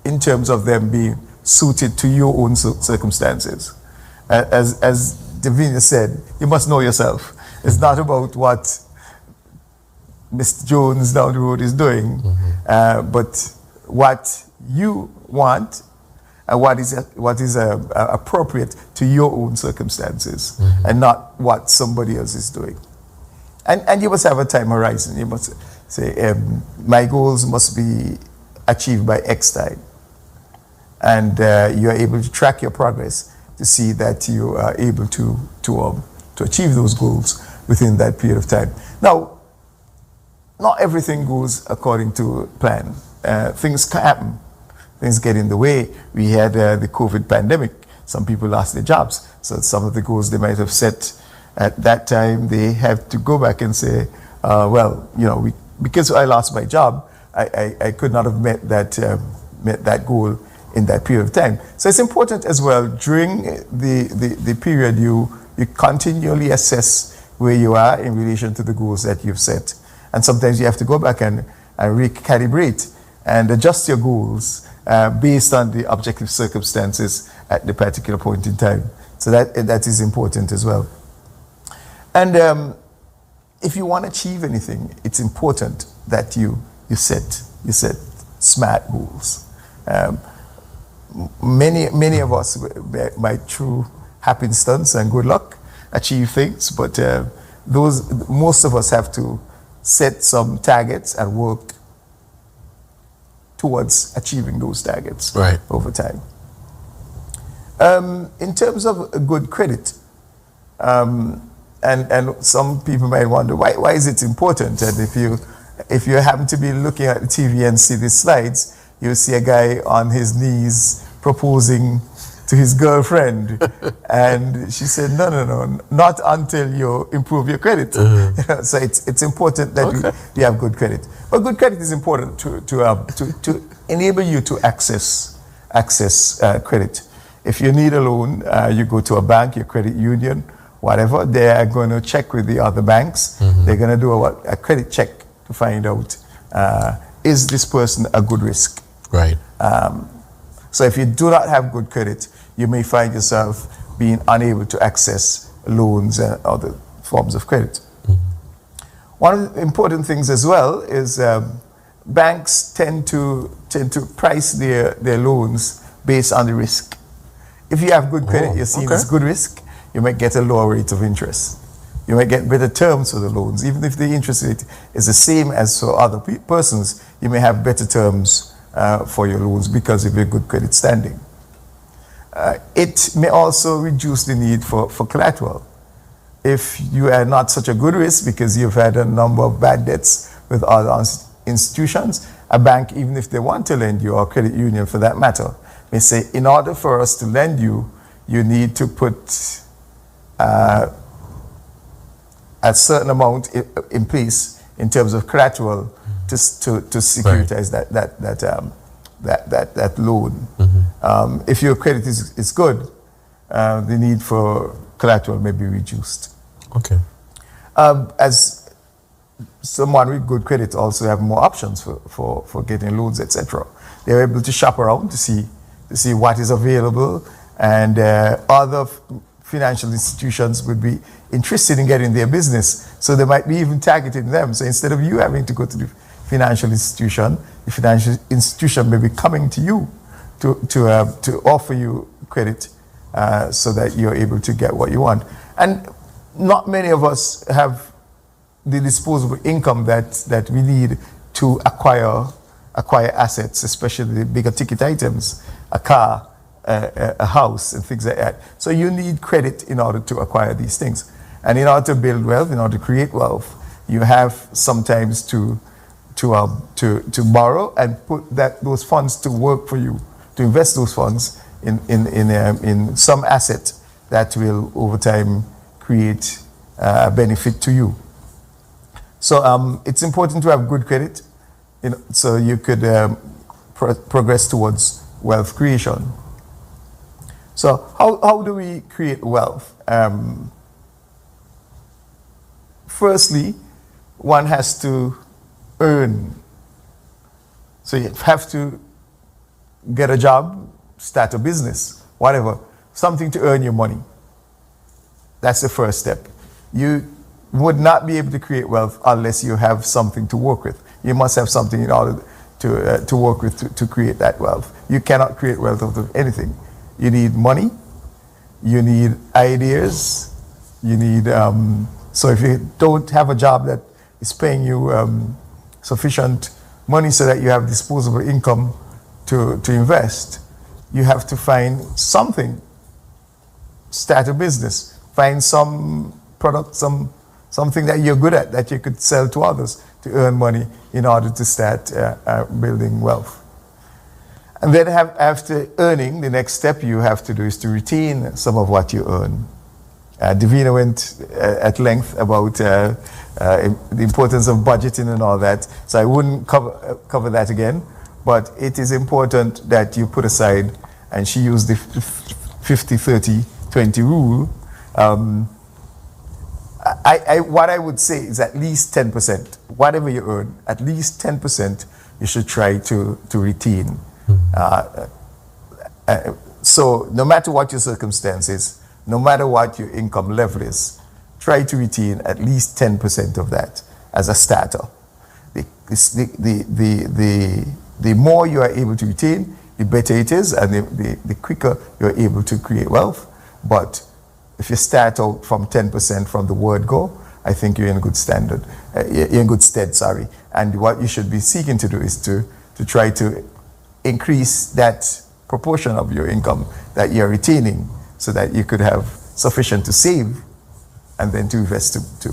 in terms of them being suited to your own circumstances. As Davina said, you must know yourself. It's not about what Mr. Jones down the road is doing, but what you want and what is appropriate to your own circumstances, and not what somebody else is doing. And you must have a time horizon. You must say, my goals must be achieved by X time. And you are able to track your progress to see that you are able to achieve those goals within that period of time. Now, not everything goes according to plan. Things can happen. Things get in the way. We had the COVID pandemic. Some people lost their jobs. So some of the goals they might have set at that time, they have to go back and say, because I lost my job, I could not have met that goal in that period of time. So it's important as well, during the period, you continually assess where you are in relation to the goals that you've set. And sometimes you have to go back and recalibrate and adjust your goals based on the objective circumstances at the particular point in time. So that is important as well. And if you want to achieve anything, it's important that you set SMART goals. Many of us, by true happenstance and good luck, achieve things, but most of us have to set some targets and work towards achieving those targets over time. In terms of good credit, and some people might wonder why is it important? And if you happen to be looking at the TV and see these slides, you'll see a guy on his knees proposing to his girlfriend, and she said, no, not until you improve your credit. So it's important that you have good credit. But good credit is important to enable you to access credit. If you need a loan, you go to a bank, your credit union, whatever. They are going to check with the other banks. They're going to do a credit check to find out, is this person a good risk?
Right.
So if you do not have good credit, you may find yourself being unable to access loans and other forms of credit. One of the important things as well is banks tend to price their loans based on the risk. If you have good credit, you're seen as good risk, you might get a lower rate of interest. You might get better terms for the loans. Even if the interest rate is the same as for other persons, you may have better terms for your loans because of your good credit standing. It may also reduce the need for collateral. If you are not such a good risk because you've had a number of bad debts with other institutions, a bank, even if they want to lend you, or a credit union for that matter, may say, in order for us to lend you, you need to put a certain amount in place in terms of collateral to securitize that loan. If your credit is good, the need for collateral may be reduced.
Okay.
As someone with good credit also have more options for getting loans, etc. They're able to shop around to see what is available, and other financial institutions would be interested in getting their business, so they might be even targeting them. So instead of you having to go to the financial institution, the financial institution may be coming to you to offer you credit so that you're able to get what you want. And not many of us have the disposable income that we need to acquire assets, especially the bigger ticket items, a car, a house, and things like that. So you need credit in order to acquire these things. And in order to build wealth, in order to create wealth, you have sometimes to borrow and put those funds to work for you, to invest those funds in some asset that will over time create a benefit to you. So it's important to have good credit, so you could progress towards wealth creation. So how do we create wealth? Firstly, one has to earn. So you have to get a job, start a business, whatever, something to earn your money. That's the first step. You would not be able to create wealth unless you have something to work with. You must have something in order to work with to create that wealth. You cannot create wealth out of anything. You need money, you need ideas, you need, so if you don't have a job that is paying you sufficient money so that you have disposable income to invest, you have to find something, start a business, find some product, something that you're good at that you could sell to others to earn money in order to start building wealth. And then after earning, the next step you have to do is to retain some of what you earn. Davina went at length about the importance of budgeting and all that, so I wouldn't cover that again, but it is important that you put aside, and she used the 50-30-20 rule. What I would say is at least 10%, whatever you earn, at least 10% you should try to retain. So no matter what your circumstances, no matter what your income level is, try to retain at least 10% of that as a starter. The more you are able to retain, the better it is, and the quicker you're able to create wealth. But if you start out from 10% from the word go, I think you're in good standard. You're in good stead, sorry. And what you should be seeking to do is to try to increase that proportion of your income that you're retaining, so that you could have sufficient to save and then to invest to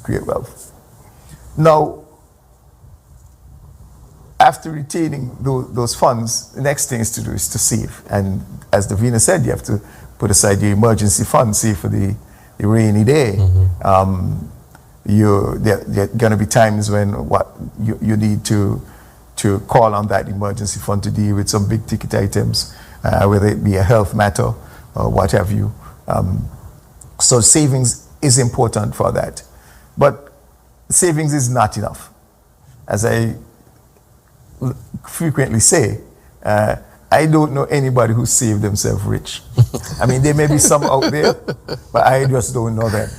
create wealth. Now, after retaining those funds, the next thing is to do is to save. And as Davina said, you have to put aside your emergency fund, save for the rainy day. There are going to be times when you need to call on that emergency fund to deal with some big ticket items, whether it be a health matter or what have you. So savings is important for that. But savings is not enough. As I frequently say, a I don't know anybody who saved themselves rich. I mean, there may be some out there, but I just don't know them.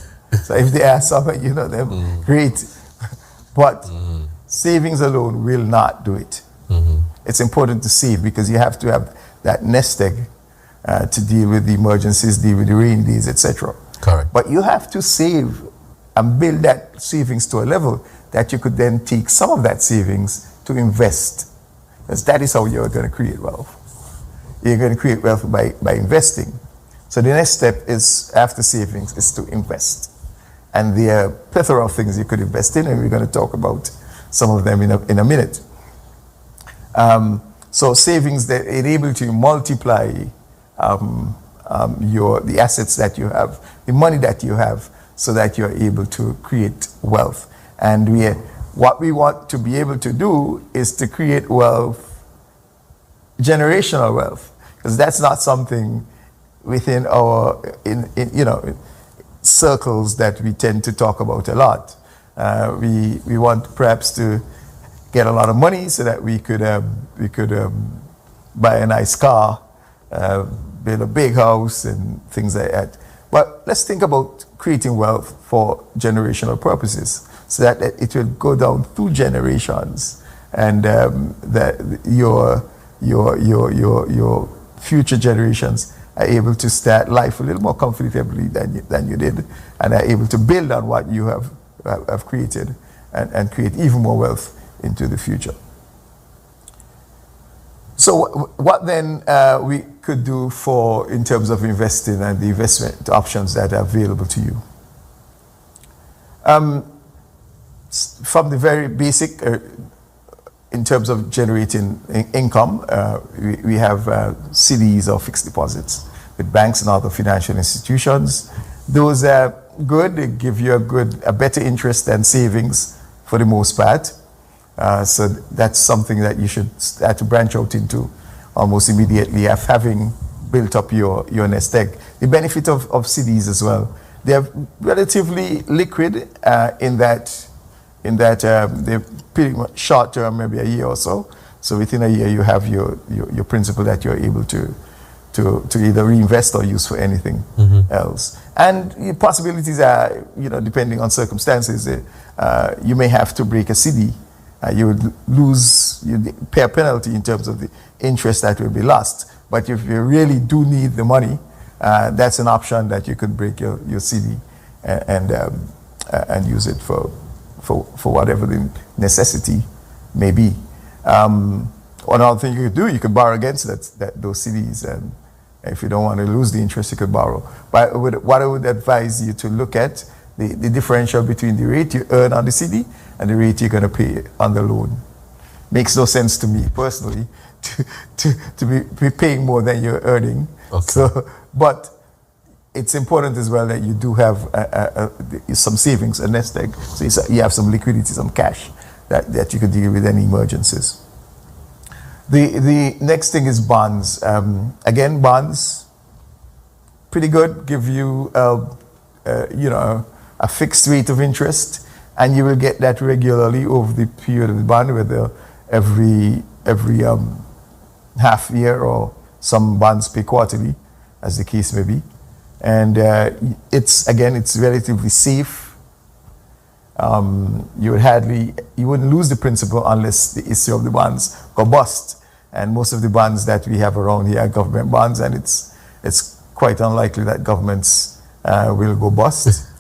So if there are some, you know them, great. But savings alone will not do it. It's important to save because you have to have that nest egg to deal with the emergencies, deal with the rainy days, etc.
Correct.
But you have to save and build that savings to a level that you could then take some of that savings to invest. Because that is how you're going to create wealth. You're going to create wealth by investing. So the next step is, after savings, is to invest. And there are a plethora of things you could invest in, and we're going to talk about some of them in a minute. So savings that enable you to multiply the assets that you have, the money that you have, so that you're able to create wealth. And what we want to be able to do is to create wealth, generational wealth, because that's not something within our circles that we tend to talk about a lot. We want perhaps to get a lot of money so that we could buy a nice car, build a big house, and things like that. But let's think about creating wealth for generational purposes, so that it will go down through generations, and that your future generations are able to start life a little more comfortably than you did, and are able to build on what you have created, and create even more wealth into the future. So what then we could do in terms of investing and the investment options that are available to you? From the very basic, in terms of generating income, we have CDs or fixed deposits with banks and other financial institutions. Those are good. They give you a better interest than savings for the most part. So that's something that you should start to branch out into almost immediately after having built up your nest egg. The benefit of CDs as well, they're relatively liquid in that they're pretty much short term, maybe a year or so. So within a year you have your principal that you're able to either reinvest or use for anything else. And the possibilities are, depending on circumstances, you may have to break a CD. You would you'd pay a penalty in terms of the interest that will be lost. But if you really do need the money, that's an option that you could break your CD and use it for whatever the necessity may be. Another thing you could do, you could borrow against those CDs, and if you don't want to lose the interest, you could borrow. But what I would advise you to look at, the differential between the rate you earn on the CD and the rate you're going to pay on the loan. Makes no sense to me personally to be paying more than you're earning.
Okay.
So, but it's important as well that you do have some savings, a nest egg, so you have some liquidity, some cash that you could deal with any emergencies. The next thing is bonds. Again, bonds, pretty good, give you a fixed rate of interest, and you will get that regularly over the period of the bond, whether every half year or some bonds pay quarterly, as the case may be. And it's relatively safe. You wouldn't lose the principal unless the issue of the bonds go bust. And most of the bonds that we have around here are government bonds, and it's quite unlikely that governments will go bust.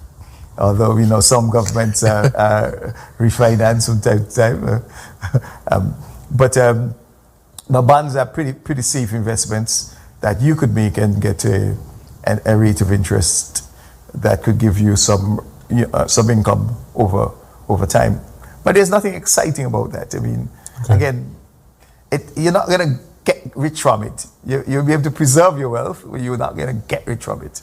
Although we know some governments refinance from time to time. But bonds are pretty safe investments that you could make and get a rate of interest that could give you some income over time. But there's nothing exciting about that. I mean, again, you're not going to get rich from it. You'll be able to preserve your wealth, but you're not going to get rich from it.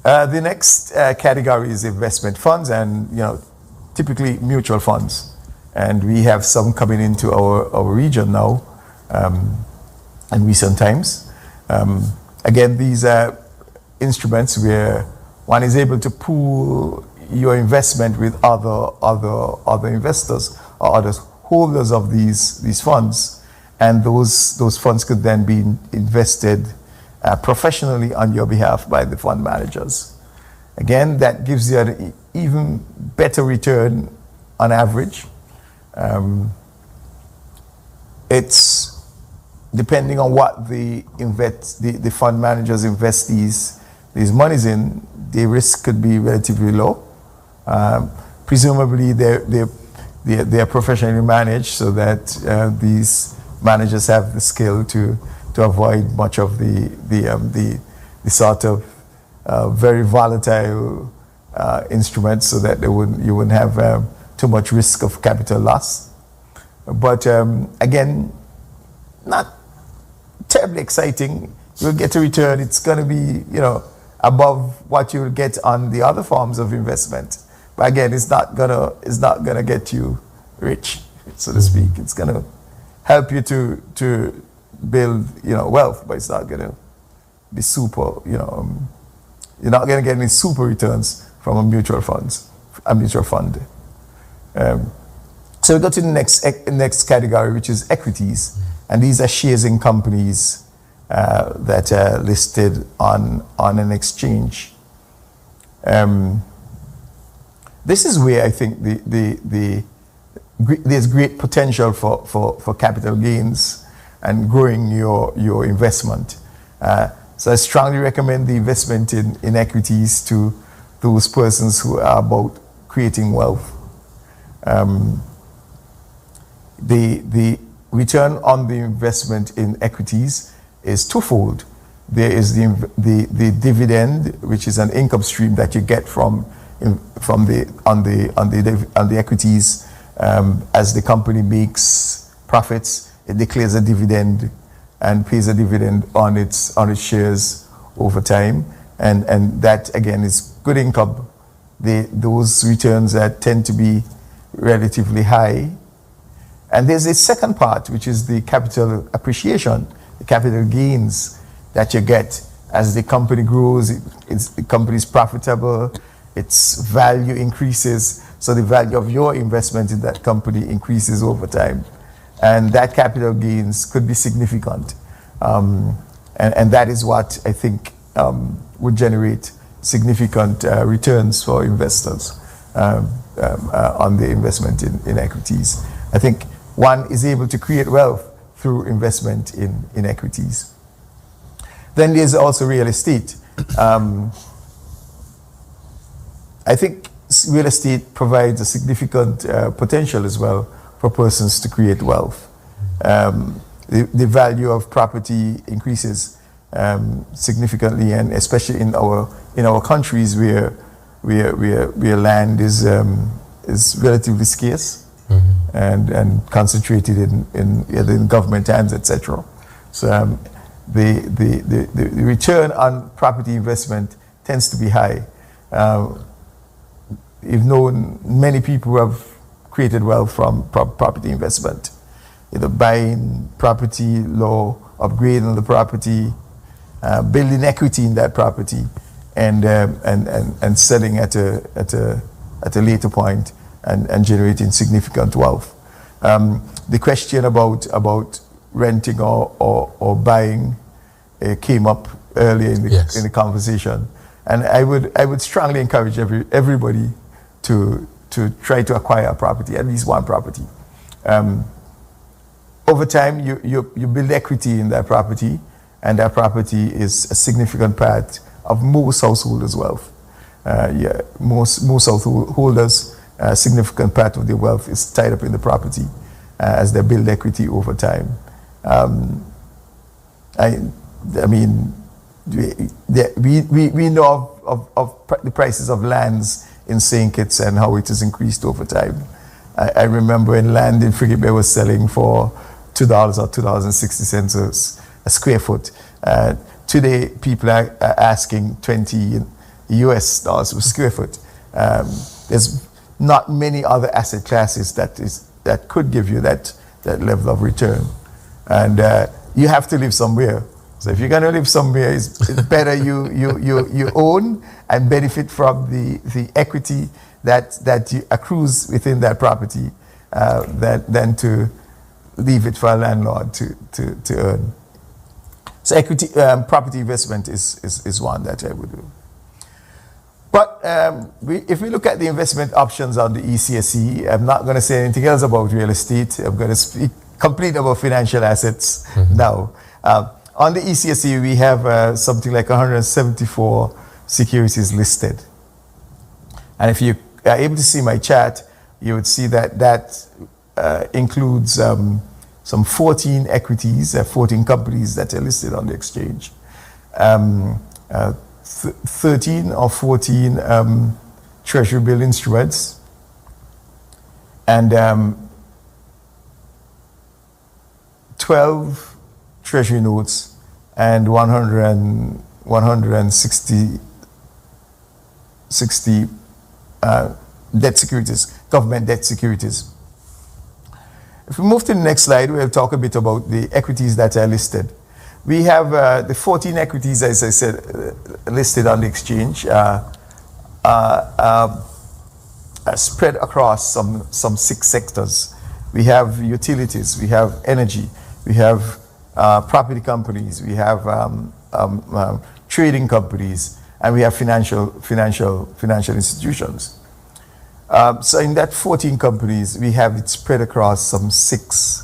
The next category is investment funds, and typically mutual funds. And we have some coming into our region now in recent times. Again, these are instruments where one is able to pool your investment with other investors or other holders of these funds, and those funds could then be invested professionally on your behalf by the fund managers. Again, that gives you an even better return on average. It's depending on what the fund managers invest these monies in, the risk could be relatively low. Presumably, they're professionally managed, so that these managers have the skill to avoid much of the sort of very volatile instruments, so that you wouldn't have too much risk of capital loss. But again, not terribly exciting. You'll get a return. It's going to be, above what you'll get on the other forms of investment. But again, it's not gonna get you rich, so to speak. It's gonna help you to build, wealth, but it's not gonna be super. You're not gonna get any super returns from a mutual fund. So we go to the next category, which is equities, and these are shares in companies that are listed on an exchange. This is where I think there's great potential for capital gains and growing your investment. So I strongly recommend the investment in equities to those persons who are about creating wealth. The return on the investment in equities is twofold. There is the dividend, which is an income stream that you get on the equities. As the company makes profits, it declares a dividend and pays a dividend on its shares over time, and that again is good income. Those returns tend to be relatively high. And there's a second part, which is the capital appreciation, the capital gains that you get as the company grows. The company is profitable, its value increases, so the value of your investment in that company increases over time, and that capital gains could be significant, and that is what I think would generate significant returns for investors on the investment in equities. I think one is able to create wealth through investment in equities. Then there's also real estate. I think real estate provides a significant potential as well for persons to create wealth. The value of property increases significantly, and especially in our countries where land is relatively scarce. And concentrated in government hands, etc. So the return on property investment tends to be high. You've known many people who have created wealth from property investment, either buying property, upgrading the property, building equity in that property, and selling at a later point. And generating significant wealth. The question about renting or buying came up earlier in the conversation, and I would strongly encourage everybody to try to acquire a property, at least one property. Over time, you build equity in that property, and that property is a significant part of most householders' wealth. Most householders. A significant part of their wealth is tied up in the property as they build equity over time. I mean, we know of the prices of lands in St. Kitts and how it has increased over time. I remember when land in Frigate Bay was selling for $2 or $2.60 a square foot. Today, people are asking $20 US per square foot. There's not many other asset classes that could give you that level of return, and you have to live somewhere. So if you're going to live somewhere, it's better you own and benefit from the equity that accrues within that property than to leave it for a landlord to earn. So equity, property investment is one that I would do. But if we look at the investment options on the ECSE, I'm not going to say anything else about real estate. I'm going to speak complete about financial assets now. On the ECSE, we have something like 174 securities listed. And if you are able to see my chart, you would see that includes some 14 equities, 14 companies that are listed on the exchange. 13 or 14 treasury bill instruments, and 12 treasury notes, and 160 debt securities, government debt securities. If we move to the next slide, we'll talk a bit about the equities that are listed. We have the 14 equities, as I said, listed on the exchange, spread across some 6 sectors. We have utilities, we have energy, we have property companies, we have trading companies, and we have financial institutions. So in that 14 companies, we have it spread across some six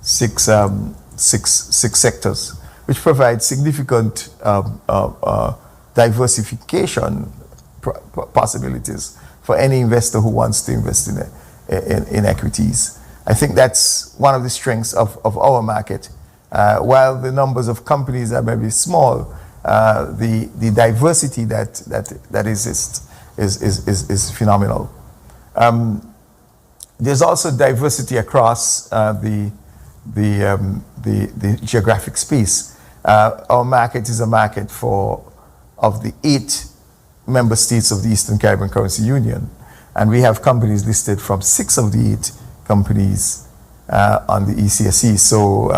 sectors, which provide significant diversification possibilities for any investor who wants to invest in equities. I think that's one of the strengths of our market. While the numbers of companies are maybe small, the diversity that exists is phenomenal. There's also diversity across the geographic space. Our market is a market of the 8 member states of the Eastern Caribbean Currency Union, and we have companies listed from 6 of the 8 companies on the ECSE. So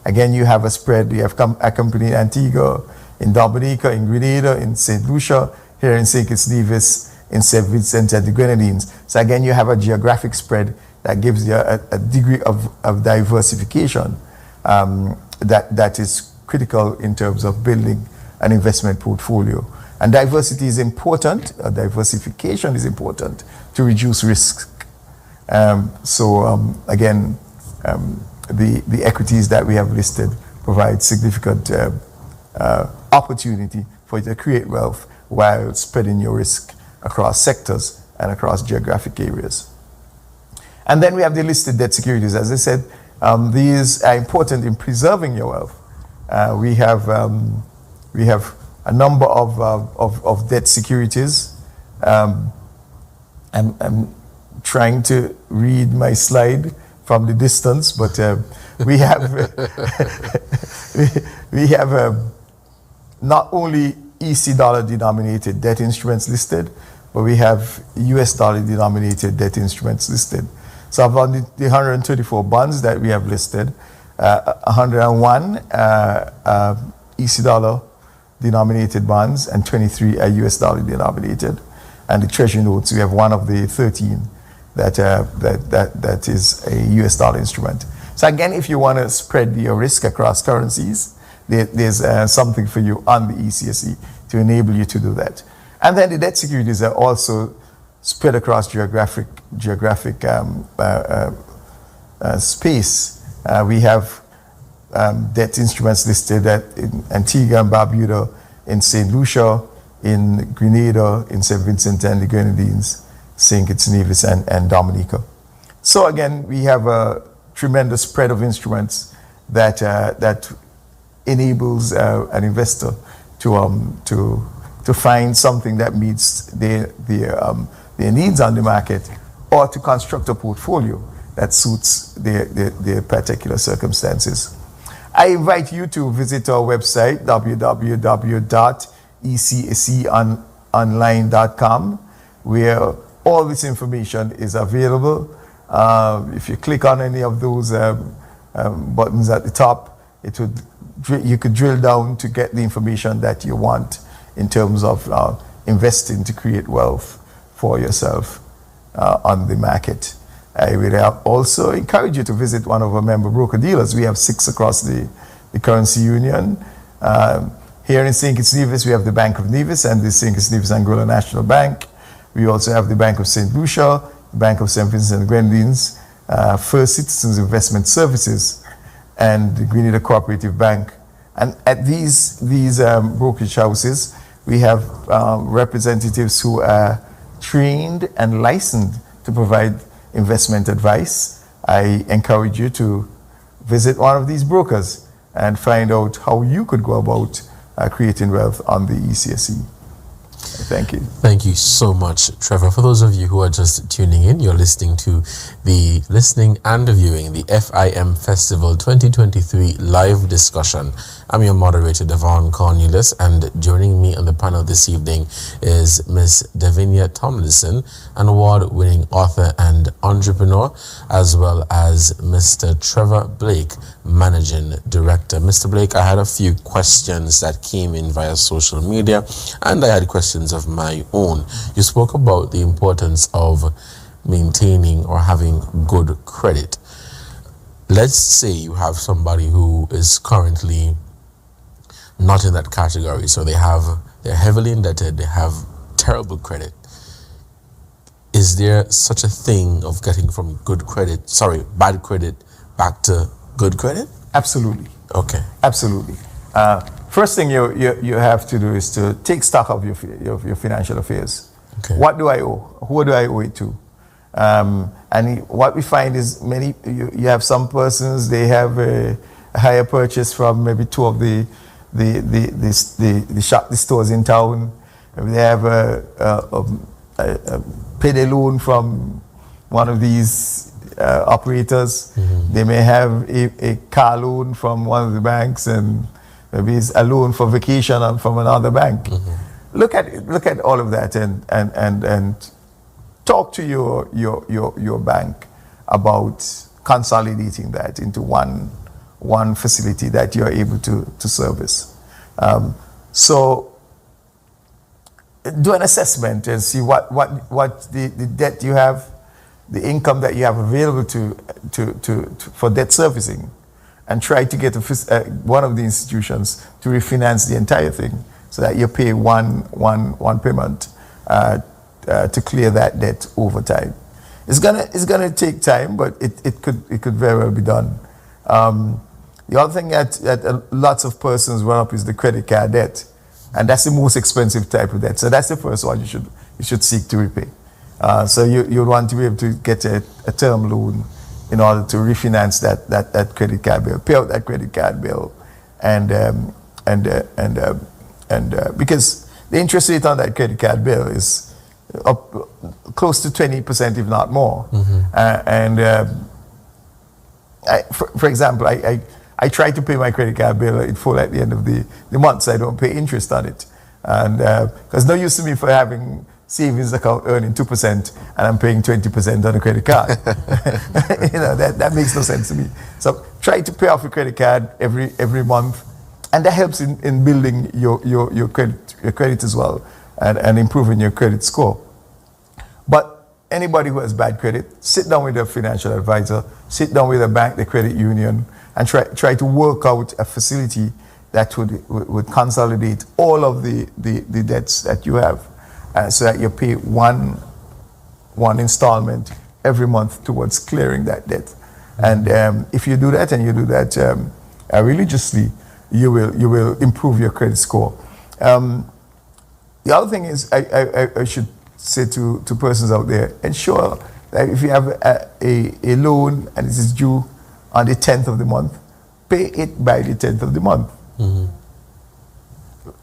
again, you have a spread. You have a company in Antigua, in Dominica, in Grenada, in St. Lucia, here in St. Kitts Nevis, in St. Vincent and the Grenadines. So again, you have a geographic spread that gives you a degree of diversification that is critical in terms of building an investment portfolio. And diversity is important, diversification is important to reduce risk. Again, the equities that we have listed provide significant opportunity for you to create wealth while spreading your risk across sectors and across geographic areas. And then we have the listed debt securities. As I said, these are important in preserving your wealth. We have a number of debt securities. I'm trying to read my slide from the distance, but we have we have not only EC dollar denominated debt instruments listed, but we have US dollar denominated debt instruments listed. So of the 134 bonds that we have listed, 101 EC dollar denominated bonds and 23 are US dollar denominated. And the treasury notes, we have one of the 13 that is a US dollar instrument. So again, if you want to spread your risk across currencies, there's something for you on the ECSE to enable you to do that. And then the debt securities are also spread across geographic space. We have debt instruments listed in Antigua and Barbuda, in St. Lucia, in Grenada, in St. Vincent and the Grenadines, St. Kitts Nevis and Dominica. So again, we have a tremendous spread of instruments that enables an investor to find something that meets their needs on the market, or to construct a portfolio that suits their particular circumstances. I invite you to visit our website, www.ecseonline.com, where all this information is available. If you click on any of those buttons at the top, you could drill down to get the information that you want in terms of investing to create wealth for yourself on the market. I would also encourage you to visit one of our member broker dealers. We have 6 across the currency union. Here in St. Kitts Nevis, we have the Bank of Nevis and the St. Kitts Nevis Anguilla National Bank. We also have the Bank of St. Lucia, the Bank of St. Vincent and Grenadines, First Citizens Investment Services, and the Grenada Cooperative Bank. And at these brokerage houses, we have representatives who are trained and licensed to provide investment advice. I encourage you to visit one of these brokers and find out how you could go about creating wealth on the ECSE. Thank you.
Thank you so much, Trevor. For those of you who are just tuning in, you're listening to the listening and viewing the FIM Festival 2023 live discussion. I'm your moderator, Devon Cornelius, and joining me on the panel this evening is Miss Davinia Tomlinson, an award-winning author and entrepreneur, as well as Mr. Trevor Blake, Managing Director. Mr. Blake, I had a few questions that came in via social media, and I had questions of my own. You spoke about the importance of maintaining or having good credit. Let's say you have somebody who is currently not in that category, so they're heavily indebted, they have terrible credit. Is there such a thing of getting from bad credit back to good credit?
Absolutely.
Okay.
Absolutely. First thing you have to do is to take stock of your financial affairs.
Okay.
What do I owe? Who do I owe it to? And what we find is you have some persons, they have a higher purchase from maybe 2 of the stores in town. Maybe they have paid a loan from one of these operators.
Mm-hmm.
They may have a car loan from one of the banks, and maybe it's a loan for vacation from another bank.
Mm-hmm.
Look at all of that and talk to your bank about consolidating that into one facility that you're able to service. So do an assessment and see what the debt you have, the income that you have available for debt servicing, and try to get one of the institutions to refinance the entire thing so that you pay one payment to clear that debt over time. It's gonna take time, but it could very well be done. The other thing that lots of persons run up is the credit card debt, and that's the most expensive type of debt. So that's the first one you should seek to repay. So you want to be able to get a term loan in order to refinance that credit card bill, pay out that credit card bill, and because the interest rate on that credit card bill is up close to 20%, if not more. Mm-hmm. For example, I try to pay my credit card bill in full at the end of the month, so I don't pay interest on it. And because no use to me for having savings account earning 2% and I'm paying 20% on a credit card. That makes no sense to me. So try to pay off your credit card every month, and that helps in building your credit as well, and improving your credit score. But anybody who has bad credit, sit down with a financial advisor, sit down with a bank, the credit union, and try to work out a facility that would consolidate all of the debts that you have, so that you pay one installment every month towards clearing that debt. And if you do that, and you do that religiously, you will improve your credit score. The other thing is, I should say to persons out there, ensure that if you have a loan and it is due on the 10th of the month, pay it by the 10th of the month. Mm-hmm.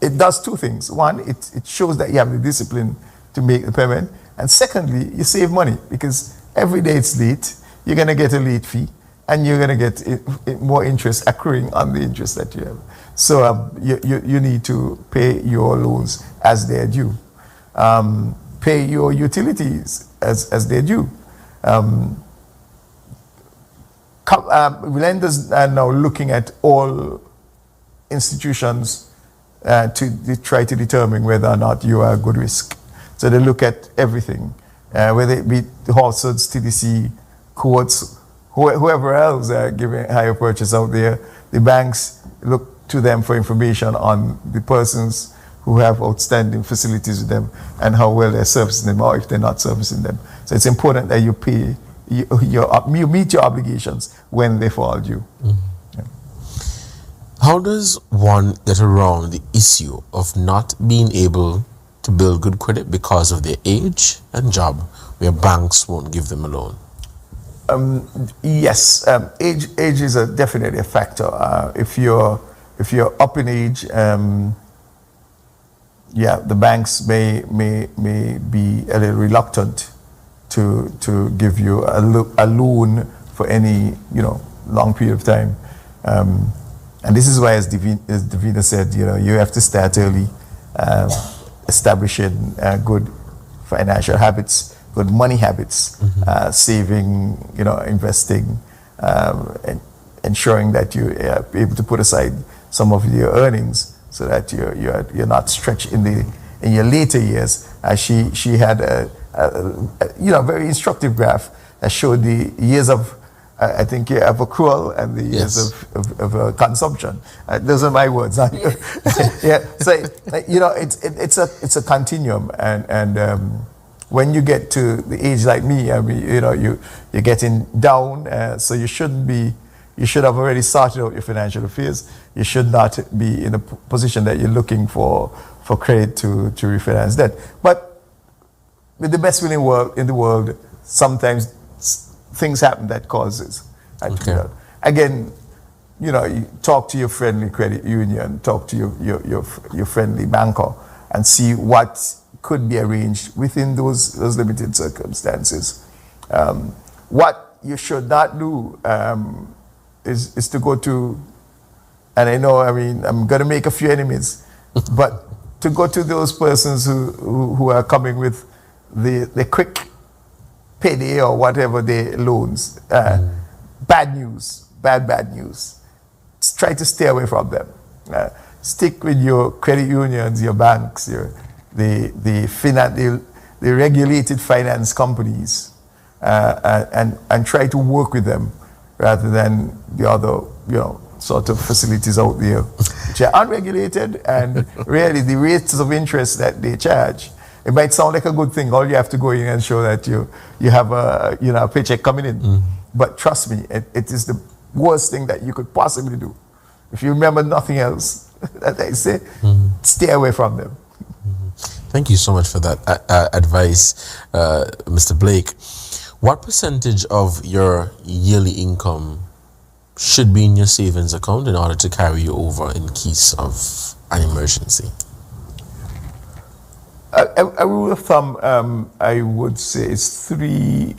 It does 2 things. One, it shows that you have the discipline to make the payment. And secondly, you save money, because every day it's late, you're going to get a late fee, and you're going to get more interest accruing on the interest that you have. So you need to pay your loans as they're due. Pay your utilities as they're due. Lenders are now looking at all institutions to try to determine whether or not you are a good risk. So they look at everything, whether it be the Halfords, TDC, courts, whoever else giving hire purchase out there, the banks look to them for information on the persons who have outstanding facilities with them and how well they're servicing them or if they're not servicing them. So it's important that you pay, you meet your obligations when they fall due. Yeah.
How does one get around the issue of not being able to build good credit because of their age and job, where banks won't give them a loan?
Yes, age is definitely a factor. If you're up in age, the banks may be a little reluctant to give you a loan for any long period of time. And this is why, as Davina said, you have to start early, establishing good financial habits, good money habits, saving, investing, and ensuring that you are able to put aside some of your earnings so that you're not stretched in your later years. She had a very instructive graph that showed the years of of accrual and the years of consumption. Those are my words. Yeah. So it's a continuum, and when you get to the age like me, you're getting down. So you shouldn't be. You should have already sorted out your financial affairs. You should not be in a position that you're looking for credit to refinance debt. But with the best will in the world, sometimes things happen that causes.
Okay.
Again, you talk to your friendly credit union, talk to your friendly banker, and see what could be arranged within those limited circumstances. What you should not do is to go to, and I'm going to make a few enemies, but to go to those persons who are coming with the quick payday or whatever they loans. Bad news. Try to stay away from them. Stick with your credit unions, your banks, the regulated finance companies, and try to work with them rather than the other, sort of facilities out there which are unregulated, and really the rates of interest that they charge. It might sound like a good thing. All you have to go in and show that you have a paycheck coming in. But trust me, it is the worst thing that you could possibly do. If you remember nothing else, that I say, stay away from them.
Thank you so much for that advice, Mr. Blake. What percentage of your yearly income should be in your savings account in order to carry you over in case of an emergency?
A rule of thumb, I would say, is three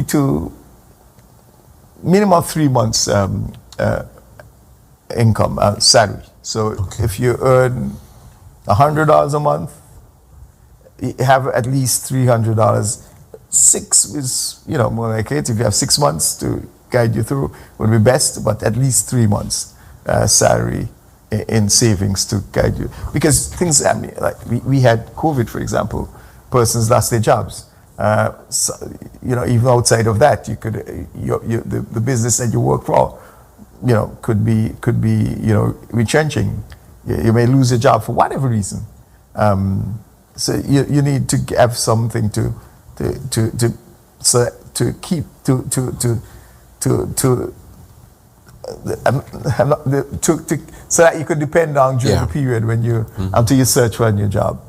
to minimum 3 months income, salary. So if you earn $100 a month, you have at least $300. 6 is, more like it. If you have 6 months to guide you through, would be best, but at least 3 months salary in savings to guide you. Because things, like we had COVID, for example, persons lost their jobs. Even outside of that, you could, the business that you work for, could be retrenching. You may lose your job for whatever reason. So you need to have something to keep so that you could depend on during the period when you until you search for a new job.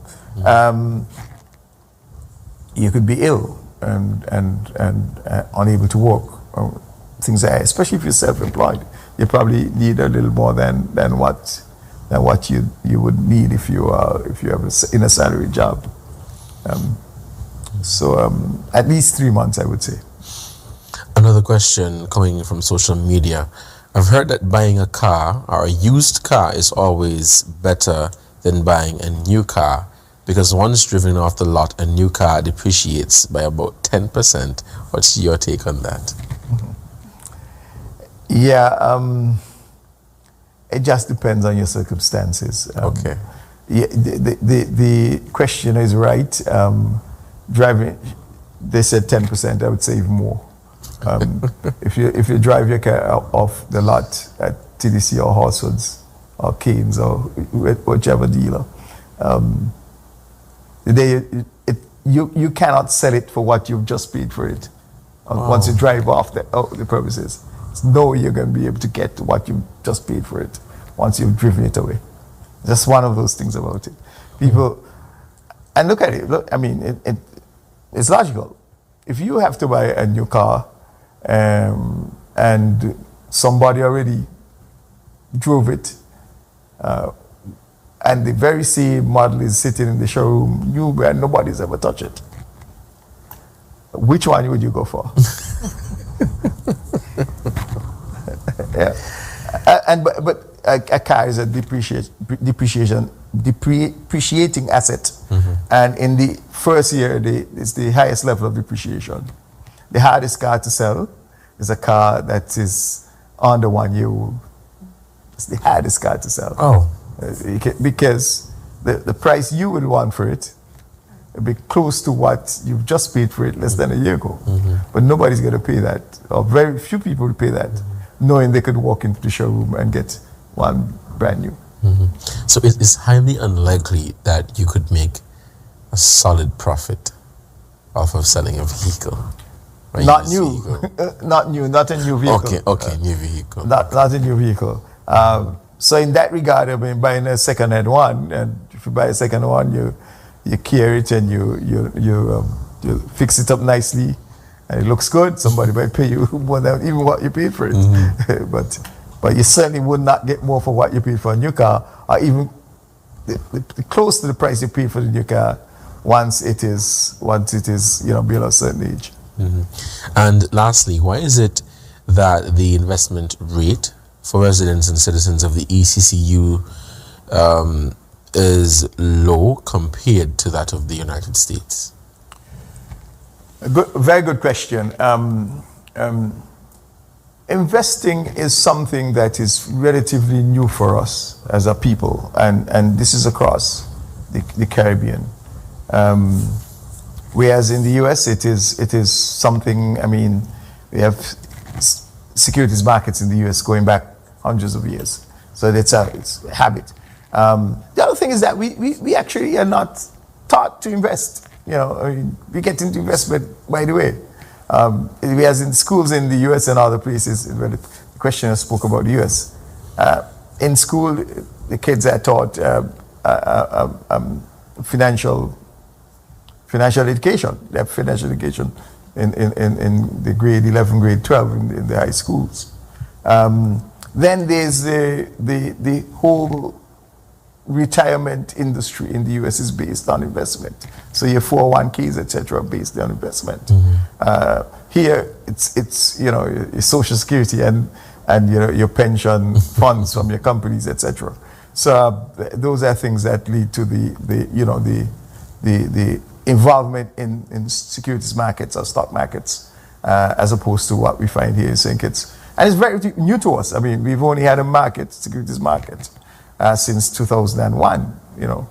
You could be ill and unable to work, or things like that. Especially if you're self-employed, you probably need a little more than what you would need if you have in a salary job. So at least 3 months, I would say.
Another question coming from social media. I've heard that buying a car or a used car is always better than buying a new car, because once driven off the lot, a new car depreciates by about 10%. What's your take on that?
It just depends on your circumstances.
Okay.
The questioner is right. Driving, they said 10%, I would say even more. If you drive your car off the lot at TDC or Horsewoods or Keynes or whichever dealer, you cannot sell it for what you've just paid for it. Once you drive off the premises, no, you're going to be able to get what you just paid for it once you've driven it away. Just one of those things about it. People, and look at it. Look, I mean, it's logical. If you have to buy a new car, and somebody already drove it, and the very same model is sitting in the showroom, and nobody's ever touched it, which one would you go for? Yeah. But a car is a depreciating asset, and in the first year, it's the highest level of depreciation. The hardest car to sell is a car that is under 1 year old. It's the hardest car to sell.
Oh,
because the price you would want for it would be close to what you've just paid for it less than a year ago. But nobody's going to pay that, or very few people would pay that, knowing they could walk into the showroom and get one brand new.
So it's highly unlikely that you could make a solid profit off of selling a vehicle.
Not new, not a new vehicle.
Okay, new vehicle.
Not a new vehicle. So in that regard, I mean, buying a second-hand one, and if you buy a second one, you care it and you fix it up nicely, and it looks good. Somebody might pay you more than even what you paid for it. But you certainly would not get more for what you paid for a new car, or even close to the price you paid for the new car once it is below a certain age.
And lastly, why is it that the investment rate for residents and citizens of the ECCU is low compared to that of the United States?
Very good question. Investing is something that is relatively new for us as a people, and this is across the Caribbean. Whereas in the US, it is something. I mean, we have securities markets in the US going back hundreds of years, so it's a habit. The other thing is that we actually are not taught to invest. I mean, we get into investment by the way. Whereas in schools in the US and other places, where the questioner spoke about the US, in school the kids are taught financial education. They have financial education in the grade 11, grade 12 in the high schools. Then there's the whole retirement industry in the US is based on investment. So your 401ks, etc., are based on investment. Here it's your social security and your pension funds from your companies, etc. So those are things that lead to the involvement in securities markets or stock markets, as opposed to what we find here in St. Kitts. And it's very new to us. I mean, we've only had a market, securities market, since 2001. The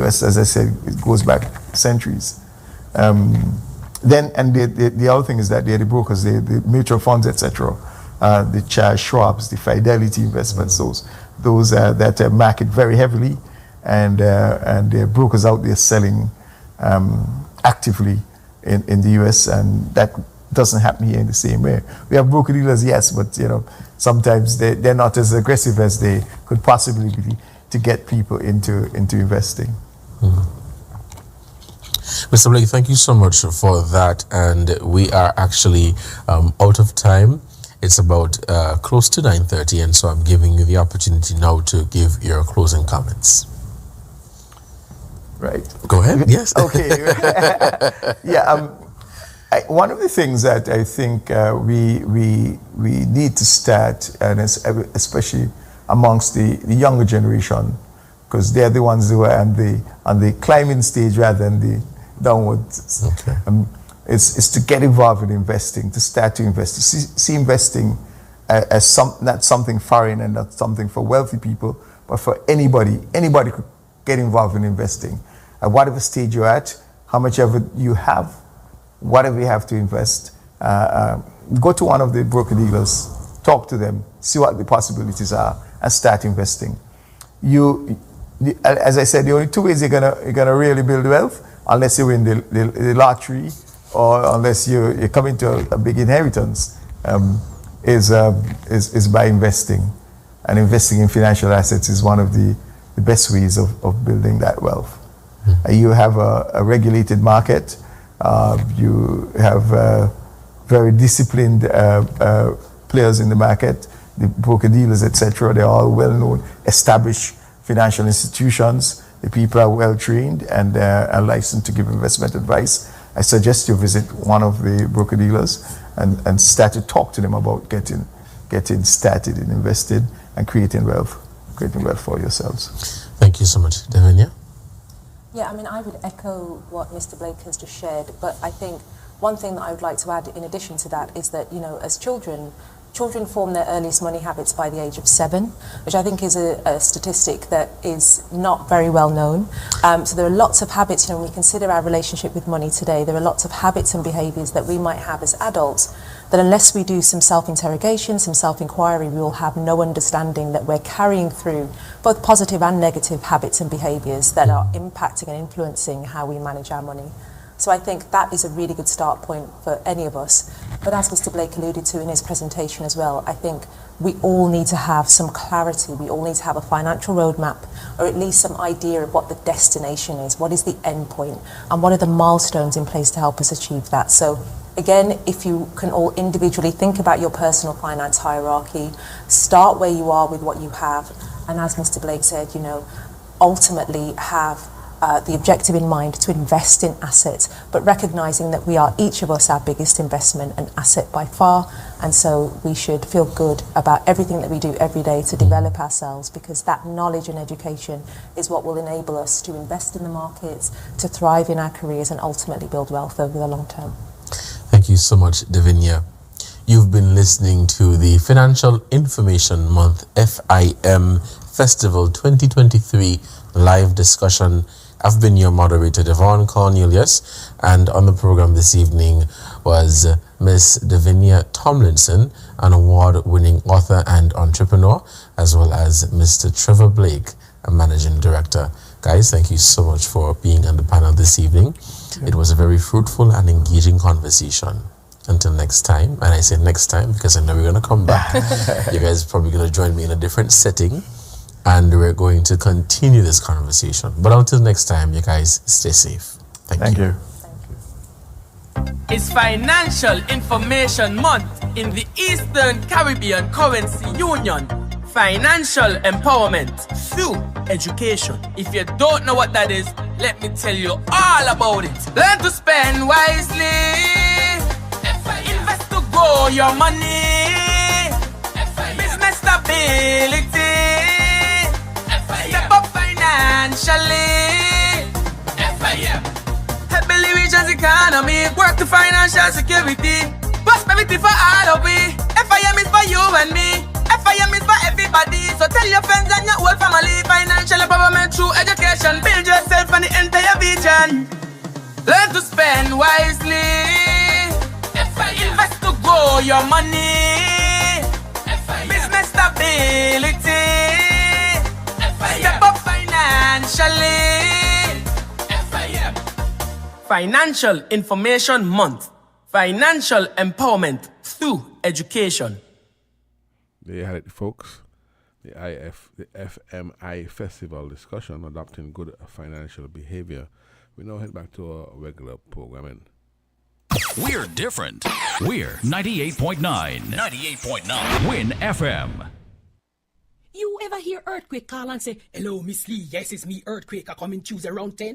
US, as I said, it goes back centuries. The other thing is that they're the brokers, the mutual funds, etc. The Charles Schwab's, the Fidelity investments, those that market very heavily, and there are brokers out there selling actively in the US, and that doesn't happen here in the same way. We have broker dealers, yes, but sometimes they're not as aggressive as they could possibly be to get people into investing.
Mr. Blake, thank you so much for that, and we are actually out of time. It's about close to 9:30, and so I'm giving you the opportunity now to give your closing comments.
Right.
Go ahead. Yes.
Okay. Yeah. One of the things that I think we need to start, and especially amongst the younger generation, because they're the ones who are on the climbing stage rather than the downwards.
Okay.
It's to get involved in investing, to start to invest, to see investing as not something foreign and not something for wealthy people, but for anybody. Anybody could get involved in investing. At whatever stage you're at, how much ever you have, whatever you have to invest, go to one of the broker-dealers, talk to them, see what the possibilities are, and start investing. As I said, the only two ways you're gonna really build wealth, unless you win the lottery, or unless you come into a big inheritance, is by investing. And investing in financial assets is one of the best ways of building that wealth. You have a regulated market. You have very disciplined players in the market, the broker-dealers, etc. They're all well-known, established financial institutions. The people are well-trained and are licensed to give investment advice. I suggest you visit one of the broker-dealers and start to talk to them about getting started and invested and creating wealth for yourselves.
Thank you so much. Davinia?
Yeah, I mean, I would echo what Mr. Blake has just shared, but I think one thing that I would like to add in addition to that is that, as children form their earliest money habits by the age of 7, which I think is a statistic that is not very well known. So there are lots of habits, when we consider our relationship with money today, there are lots of habits and behaviours that we might have as adults that unless we do some self-interrogation, some self-inquiry, we will have no understanding that we're carrying through both positive and negative habits and behaviours that are impacting and influencing how we manage our money. So I think that is a really good start point for any of us. But as Mr. Blake alluded to in his presentation as well, I think we all need to have some clarity. We all need to have a financial roadmap, or at least some idea of what the destination is, what is the end point, and what are the milestones in place to help us achieve that. So again, if you can all individually think about your personal finance hierarchy, start where you are with what you have, and as Mr. Blake said, ultimately have the objective in mind to invest in assets, but recognizing that we are each of us our biggest investment and asset by far, and so we should feel good about everything that we do every day to develop ourselves, because that knowledge and education is what will enable us to invest in the markets, to thrive in our careers, and ultimately build wealth over the long term.
Thank you so much, Davinia. You've been listening to the Financial Information Month FIM Festival 2023 live discussion. I've been your moderator, Devon Cornelius, and on the program this evening was Miss Davinia Tomlinson, an award-winning author and entrepreneur, as well as Mr. Trevor Blake, a managing director. Guys, thank you so much for being on the panel this evening. It was a very fruitful and engaging conversation. Until next time, and I say next time because I know we're going to come back. You guys are probably going to join me in a different setting, and we're going to continue this conversation. But until next time, you guys stay safe. Thank you.
It's Financial Information Month in the Eastern Caribbean Currency Union. Financial empowerment through education. If you don't know what that is, let me tell you all about it. Learn to spend wisely. Invest to grow your money. Business stability. Step up financially. Help build the region's economy. Work to financial security. Prosperity for all of we. FIM is for you and me. FIM is for everybody. So tell your friends and your whole family. Financial empowerment through education. Build yourself and the entire region. Learn to spend wisely. Invest to grow your money. Business stability. Step up financially. Financial Information Month. Financial empowerment through education.
There you had it, folks. The FMI Festival discussion, adopting good financial behavior. We now head back to our regular programming.
We're different. We're 98.9. 98.9. Win FM.
You ever hear earthquake call and say, "Hello, Miss Lee, yes, it's me, earthquake, I come in Tuesday around 10?